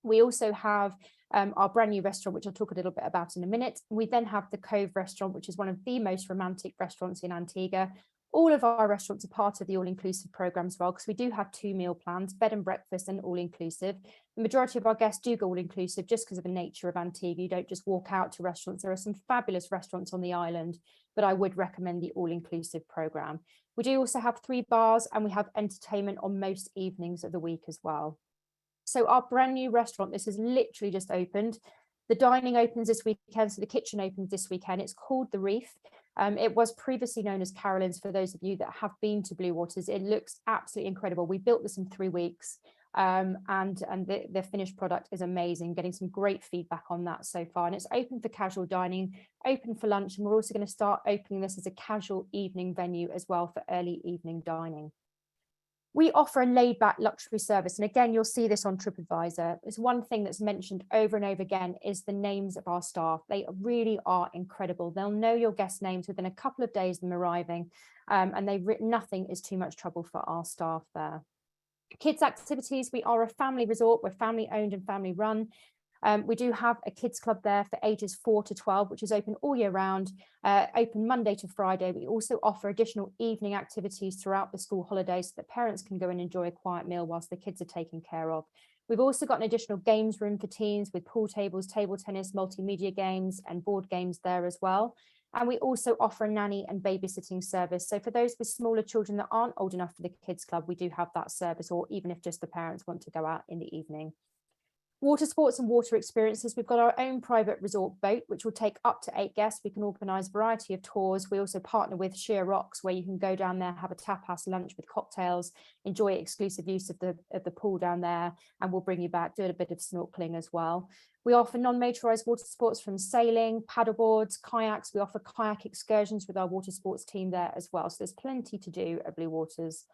[SPEAKER 2] We also have our brand new restaurant, which I'll talk a little bit about in a minute. We then have the Cove restaurant, which is one of the most romantic restaurants in Antigua. All of our restaurants are part of the all-inclusive program as well, because we do have 2 meal plans, bed and breakfast and all-inclusive. The majority of our guests do go all-inclusive just because of the nature of Antigua. You don't just walk out to restaurants. There are some fabulous restaurants on the island, but I would recommend the all-inclusive program. We do also have 3 bars, and we have entertainment on most evenings of the week as well. So our brand new restaurant, this has literally just opened. The dining opens this weekend, so the kitchen opens this weekend. It's called The Reef. It was previously known as Carolyn's for those of you that have been to Blue Waters. It looks absolutely incredible. We built this in 3 weeks, and the finished product is amazing, getting some great feedback on that so far. And it's open for casual dining, open for lunch, and we're also going to start opening this as a casual evening venue as well for early evening dining. We offer a laid-back luxury service, and again, you'll see this on TripAdvisor. It's one thing that's mentioned over and over again is the names of our staff. They really are incredible. They'll know your guest names within a couple of days of them arriving, and nothing is too much trouble for our staff there. Kids activities, we are a family resort. We're family owned and family run. We do have a kids club there for ages 4 to 12, which is open all year round, open Monday to Friday. We also offer additional evening activities throughout the school holidays so that parents can go and enjoy a quiet meal whilst the kids are taken care of. We've also got an additional games room for teens with pool tables, table tennis, multimedia games and board games there as well. And we also offer a nanny and babysitting service. So for those with smaller children that aren't old enough for the kids club, we do have that service, or even if just the parents want to go out in the evening. Water sports and water experiences. We've got our own private resort boat, which will take up to 8 guests. We can organise a variety of tours. We also partner with Sheer Rocks, where you can go down there, have a tapas lunch with cocktails, enjoy exclusive use of the pool down there, and we'll bring you back, do a bit of snorkeling as well. We offer non-motorised water sports from sailing, paddleboards, kayaks. We offer kayak excursions with our water sports team there as well. So there's plenty to do at Blue Waters.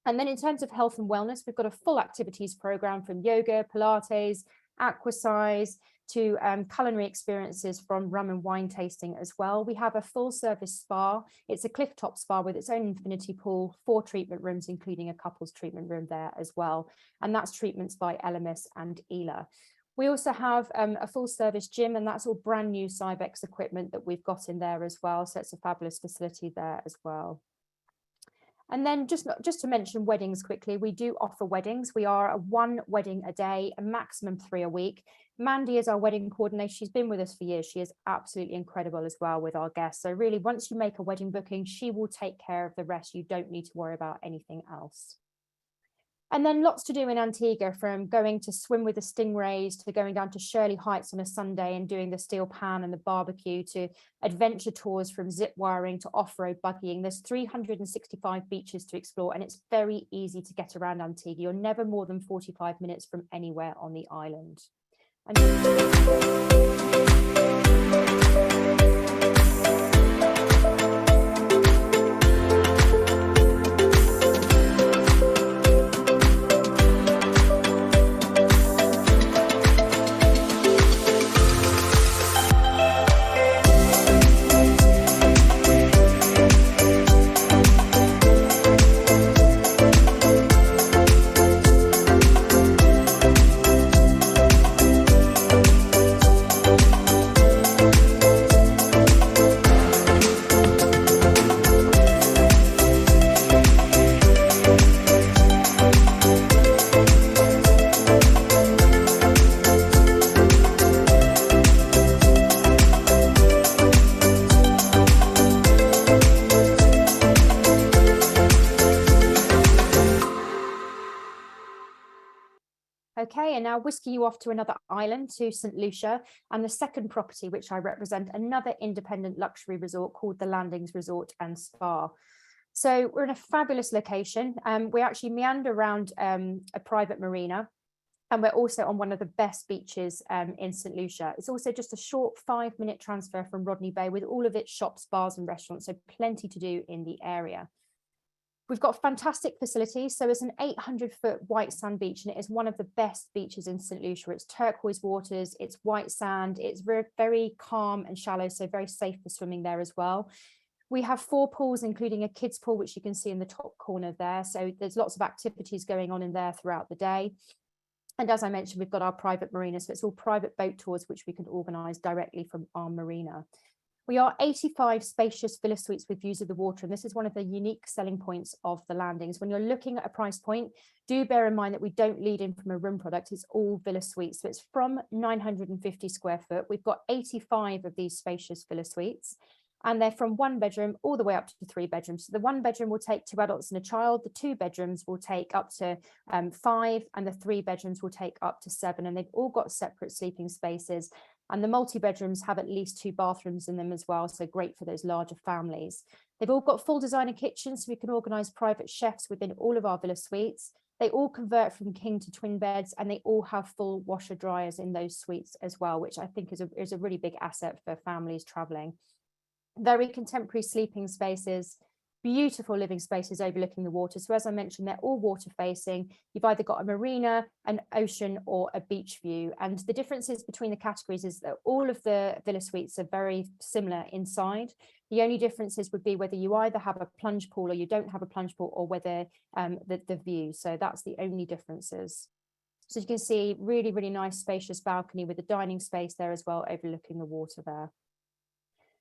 [SPEAKER 2] And then in terms of health and wellness, we've got a full activities program from yoga, Pilates, aquasize to culinary experiences from rum and wine tasting as well. We have a full service spa. It's a clifftop spa with its own infinity pool, 4 treatment rooms, including a couples treatment room there as well. And that's treatments by Elemis and Ela. We also have a full service gym, and that's all brand new Cybex equipment that we've got in there as well. So it's a fabulous facility there as well. And then just to mention weddings quickly, we do offer weddings. We are a 1 wedding a day, a maximum 3 a week. Mandy is our wedding coordinator. She's been with us for years. She is absolutely incredible as well with our guests. So really, once you make a wedding booking, she will take care of the rest. You don't need to worry about anything else. And then lots to do in Antigua, from going to swim with the stingrays to going down to Shirley Heights on a Sunday and doing the steel pan and the barbecue, to adventure tours from zip wiring to off-road buggying. There's 365 beaches to explore, and it's very easy to get around Antigua. You're never more than 45 minutes from anywhere on the island. Okay, and now whisking you off to another island, to St Lucia, and the second property which I represent, another independent luxury resort called the Landings Resort and Spa. So we're in a fabulous location. We actually meander around a private marina, and we're also on one of the best beaches in St Lucia. It's also just a short 5-minute transfer from Rodney Bay, with all of its shops, bars and restaurants, so plenty to do in the area. We've got fantastic facilities. So it's an 800-foot white sand beach, and it is one of the best beaches in St Lucia. It's turquoise waters, it's white sand, it's very, very calm and shallow, so very safe for swimming there as well. We have 4 pools, including a kids pool, which you can see in the top corner there. So there's lots of activities going on in there throughout the day. And as I mentioned, we've got our private marina. So it's all private boat tours, which we can organise directly from our marina. We are 85 spacious villa suites with views of the water, and this is one of the unique selling points of the Landings. When you're looking at a price point, do bear in mind that we don't lead in from a room product, it's all villa suites. So it's from 950 square foot. We've got 85 of these spacious villa suites, and they're from 1 bedroom all the way up to 3 bedrooms. So the 1 bedroom will take 2 adults and a child, the 2 bedrooms will take up to 5, and the 3 bedrooms will take up to 7, and they've all got separate sleeping spaces. And the multi-bedrooms have at least 2 bathrooms in them as well, so great for those larger families. They've all got full designer kitchens, so we can organise private chefs within all of our villa suites. They all convert from king to twin beds, and they all have full washer dryers in those suites as well, which I think is a really big asset for families travelling. Very contemporary sleeping spaces, beautiful living spaces overlooking the water. So as I mentioned, they're all water facing. You've either got a marina, an ocean, or a beach view. And the differences between the categories is that all of the villa suites are very similar inside. The only differences would be whether you either have a plunge pool or you don't have a plunge pool, or whether the view. So that's the only differences. So you can see really, really nice spacious balcony with a dining space there as well, overlooking the water there.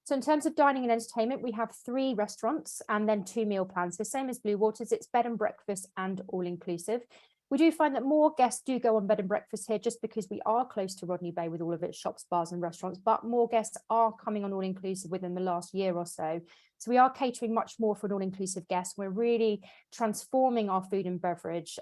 [SPEAKER 2] So in terms of dining and entertainment, we have 3 restaurants and then 2 meal plans. The same as Blue Waters, it's bed and breakfast and all inclusive. We do find that more guests do go on bed and breakfast here just because we are close to Rodney Bay with all of its shops, bars and restaurants, but more guests are coming on all inclusive within the last year or so. So we are catering much more for an all inclusive guest. We're really transforming our food and beverage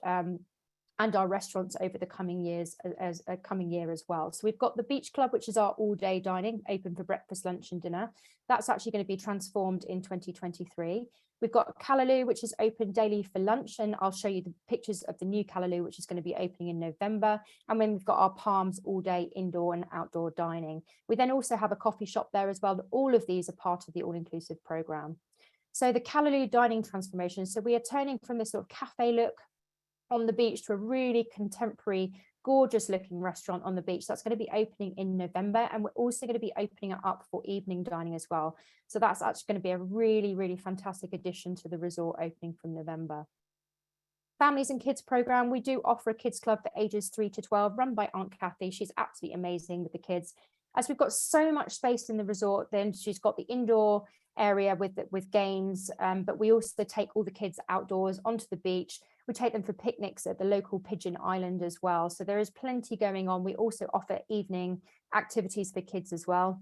[SPEAKER 2] and our restaurants over the coming years, as a coming year as well. So we've got the Beach Club, which is our all-day dining, open for breakfast, lunch and dinner. That's actually going to be transformed in 2023. We've got Callaloo, which is open daily for lunch, and I'll show you the pictures of the new Callaloo, which is going to be opening in November. And then we've got our Palms all-day indoor and outdoor dining. We then also have a coffee shop there as well. All of these are part of the all-inclusive program. So the Callaloo dining transformation. So we are turning from this sort of cafe look on the beach to a really contemporary, gorgeous looking restaurant on the beach. That's going to be opening in November, and we're also going to be opening it up for evening dining as well. So that's actually going to be a really, really fantastic addition to the resort opening from November. Families and kids program, we do offer a kids club for ages 3 to 12 run by Aunt Kathy. She's absolutely amazing with the kids. As we've got so much space in the resort, then she's got the indoor area with games, but we also take all the kids outdoors onto the beach. We take them for picnics at the local Pigeon Island as well. So there is plenty going on. We also offer evening activities for kids as well.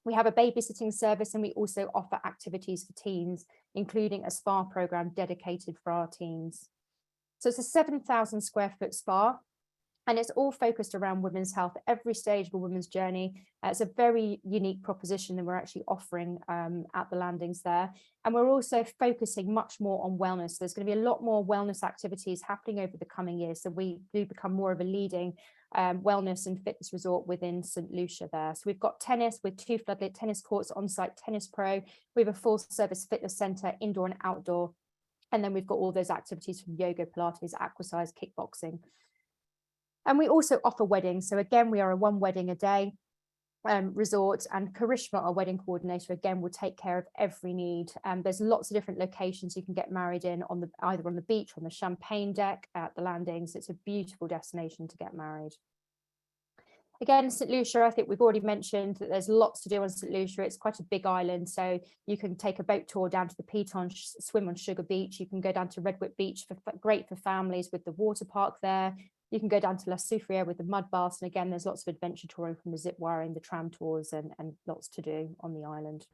[SPEAKER 2] We have a babysitting service, and we also offer activities for teens, including a spa program dedicated for our teens. So it's a 7,000 square foot spa, and it's all focused around women's health at every stage of a woman's journey. It's a very unique proposition that we're actually offering at the landings there. And we're also focusing much more on wellness. So there's going to be a lot more wellness activities happening over the coming years. So we do become more of a leading wellness and fitness resort within St Lucia there. So we've got tennis with 2 floodlit tennis courts, on-site tennis pro. We have a full service fitness centre, indoor and outdoor. And then we've got all those activities from yoga, Pilates, aquacize, kickboxing. And we also offer weddings. So again, we are a 1 wedding a day resort, and Karishma, our wedding coordinator, again will take care of every need. There's lots of different locations you can get married in, on the either on the beach, on the champagne deck, at the landings. It's a beautiful destination to get married. Again, St Lucia, I think we've already mentioned that there's lots to do on St Lucia. It's quite a big island, so you can take a boat tour down to the Piton, swim on Sugar Beach. You can go down to Redwood Beach, great for families with the water park there. You can go down to La Soufrière with the mud baths. And again, there's lots of adventure touring, from the zip wiring, the tram tours, and lots to do on the island.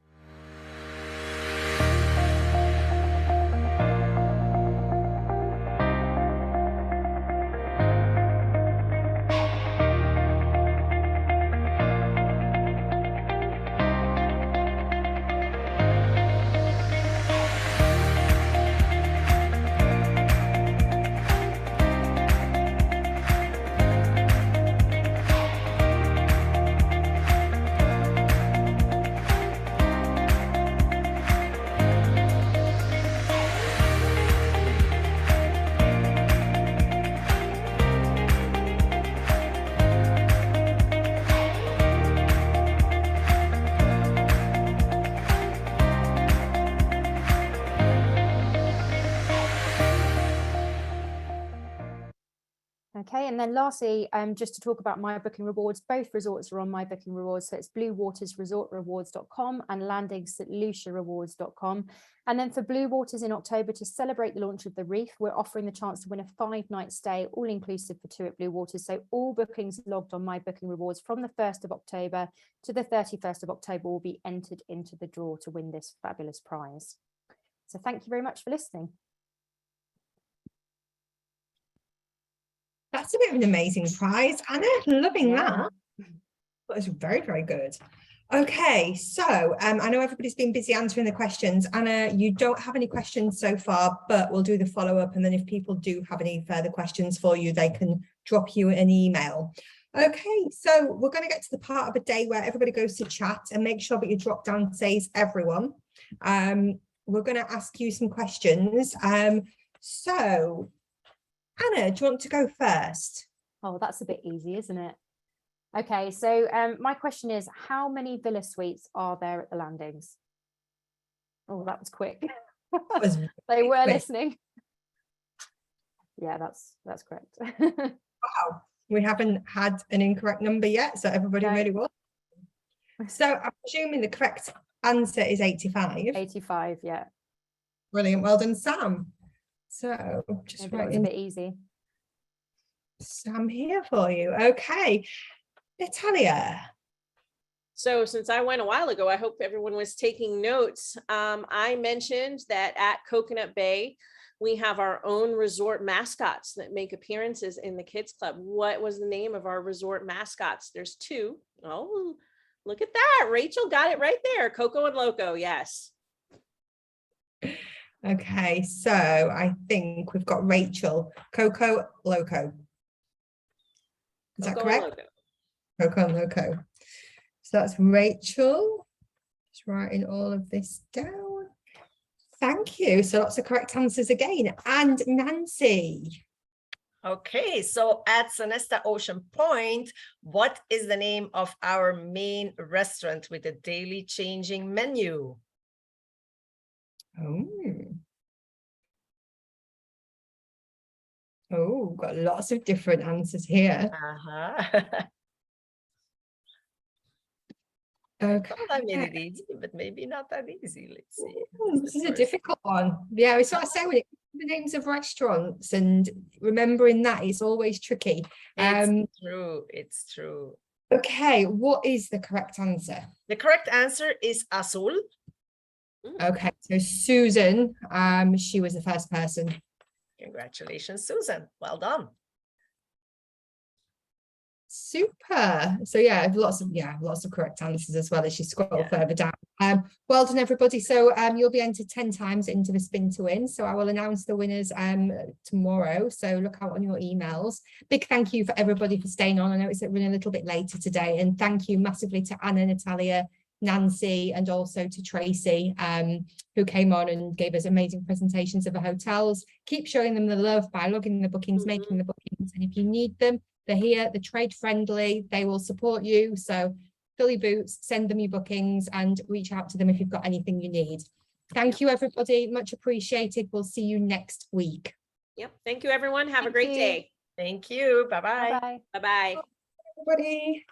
[SPEAKER 2] Okay, and then lastly, just to talk about My Booking Rewards, both resorts are on My Booking Rewards. So it's Blue Waters Resort Rewards.com and Landing St Lucia Rewards.com. And then for Blue Waters in October, to celebrate the launch of the Reef, we're offering the chance to win a 5-night stay, all inclusive for 2 at Blue Waters. So all bookings logged on My Booking Rewards from the 1st of October to the 31st of October will be entered into the draw to win this fabulous prize. So thank you very much for listening.
[SPEAKER 1] That's a bit of an amazing prize, Anna. Loving
[SPEAKER 2] Yeah.
[SPEAKER 1] that. That was very, very good. Okay, so I know everybody's been busy answering the questions. Anna, you don't have any questions so far, but we'll do the follow-up, and then if people do have any further questions for you, they can drop you an email. Okay, so we're going to get to the part of the day where everybody goes to chat, and make sure that your drop down says everyone. We're going to ask you some questions. So Anna, do you want to go first?
[SPEAKER 2] Oh, that's a bit easy, isn't it? Okay, so my question is, how many villa suites are there at the landings? Oh, that was quick. They were
[SPEAKER 1] quick.
[SPEAKER 2] listening. Yeah, that's correct.
[SPEAKER 1] Wow, we haven't had an incorrect number yet, so everybody really was. So I'm assuming the correct answer is 85.
[SPEAKER 2] 85, yeah.
[SPEAKER 1] Brilliant, well done, Sam. So just
[SPEAKER 2] Maybe that was a bit easy.
[SPEAKER 1] Sam here for you. Okay, Natalia.
[SPEAKER 6] So since I went a while ago, I hope everyone was taking notes. I mentioned that at Coconut Bay, we have our own resort mascots that make appearances in the kids club. What was the name of our resort mascots? There's 2. Oh, look at that. Rachel got it right there. Coco and Loco, yes.
[SPEAKER 1] Okay, so I think we've got Rachel, Coco, Loco. Is that correct? Coco and Loco. So that's Rachel. Just writing all of this down. Thank you. So lots of correct answers again. And Nancy.
[SPEAKER 4] Okay, so at Sonesta Ocean Point, what is the name of our main restaurant with a daily changing menu?
[SPEAKER 1] Oh, got lots of different answers here. Okay.
[SPEAKER 4] I made it easy, but maybe not that easy. Let's see.
[SPEAKER 1] This is a difficult one. Yeah, it's what I say when it comes to the names of restaurants and remembering that it's always tricky.
[SPEAKER 4] It's true. It's true.
[SPEAKER 1] Okay, what is the correct answer?
[SPEAKER 4] The correct answer is Azul.
[SPEAKER 1] Okay, so Susan, she was the first person.
[SPEAKER 4] Congratulations, Susan. Well done.
[SPEAKER 1] Super. So yeah, lots of correct answers as well as you scroll
[SPEAKER 4] Yeah.
[SPEAKER 1] further down. Well done, everybody. So you'll be entered 10 times into the spin to win. So I will announce the winners tomorrow. So look out on your emails. Big thank you for everybody for staying on. I know it's running a little bit later today, and thank you massively to Anna, Natalia, Nancy, and also to Tracy, who came on and gave us amazing presentations of the hotels. Keep showing them the love by logging the bookings, making the bookings, and if you need them, they're here, they're trade friendly, they will support you. So fill your boots, send them your bookings, and reach out to them if you've got anything you need. Thank you, everybody. Much appreciated. We'll see you next week.
[SPEAKER 6] Yep. Thank you, everyone. Have a
[SPEAKER 2] Thank
[SPEAKER 6] great
[SPEAKER 2] you.
[SPEAKER 6] day.
[SPEAKER 4] Thank you. Bye-bye.
[SPEAKER 2] Bye-bye.
[SPEAKER 6] Bye-bye.
[SPEAKER 1] Everybody.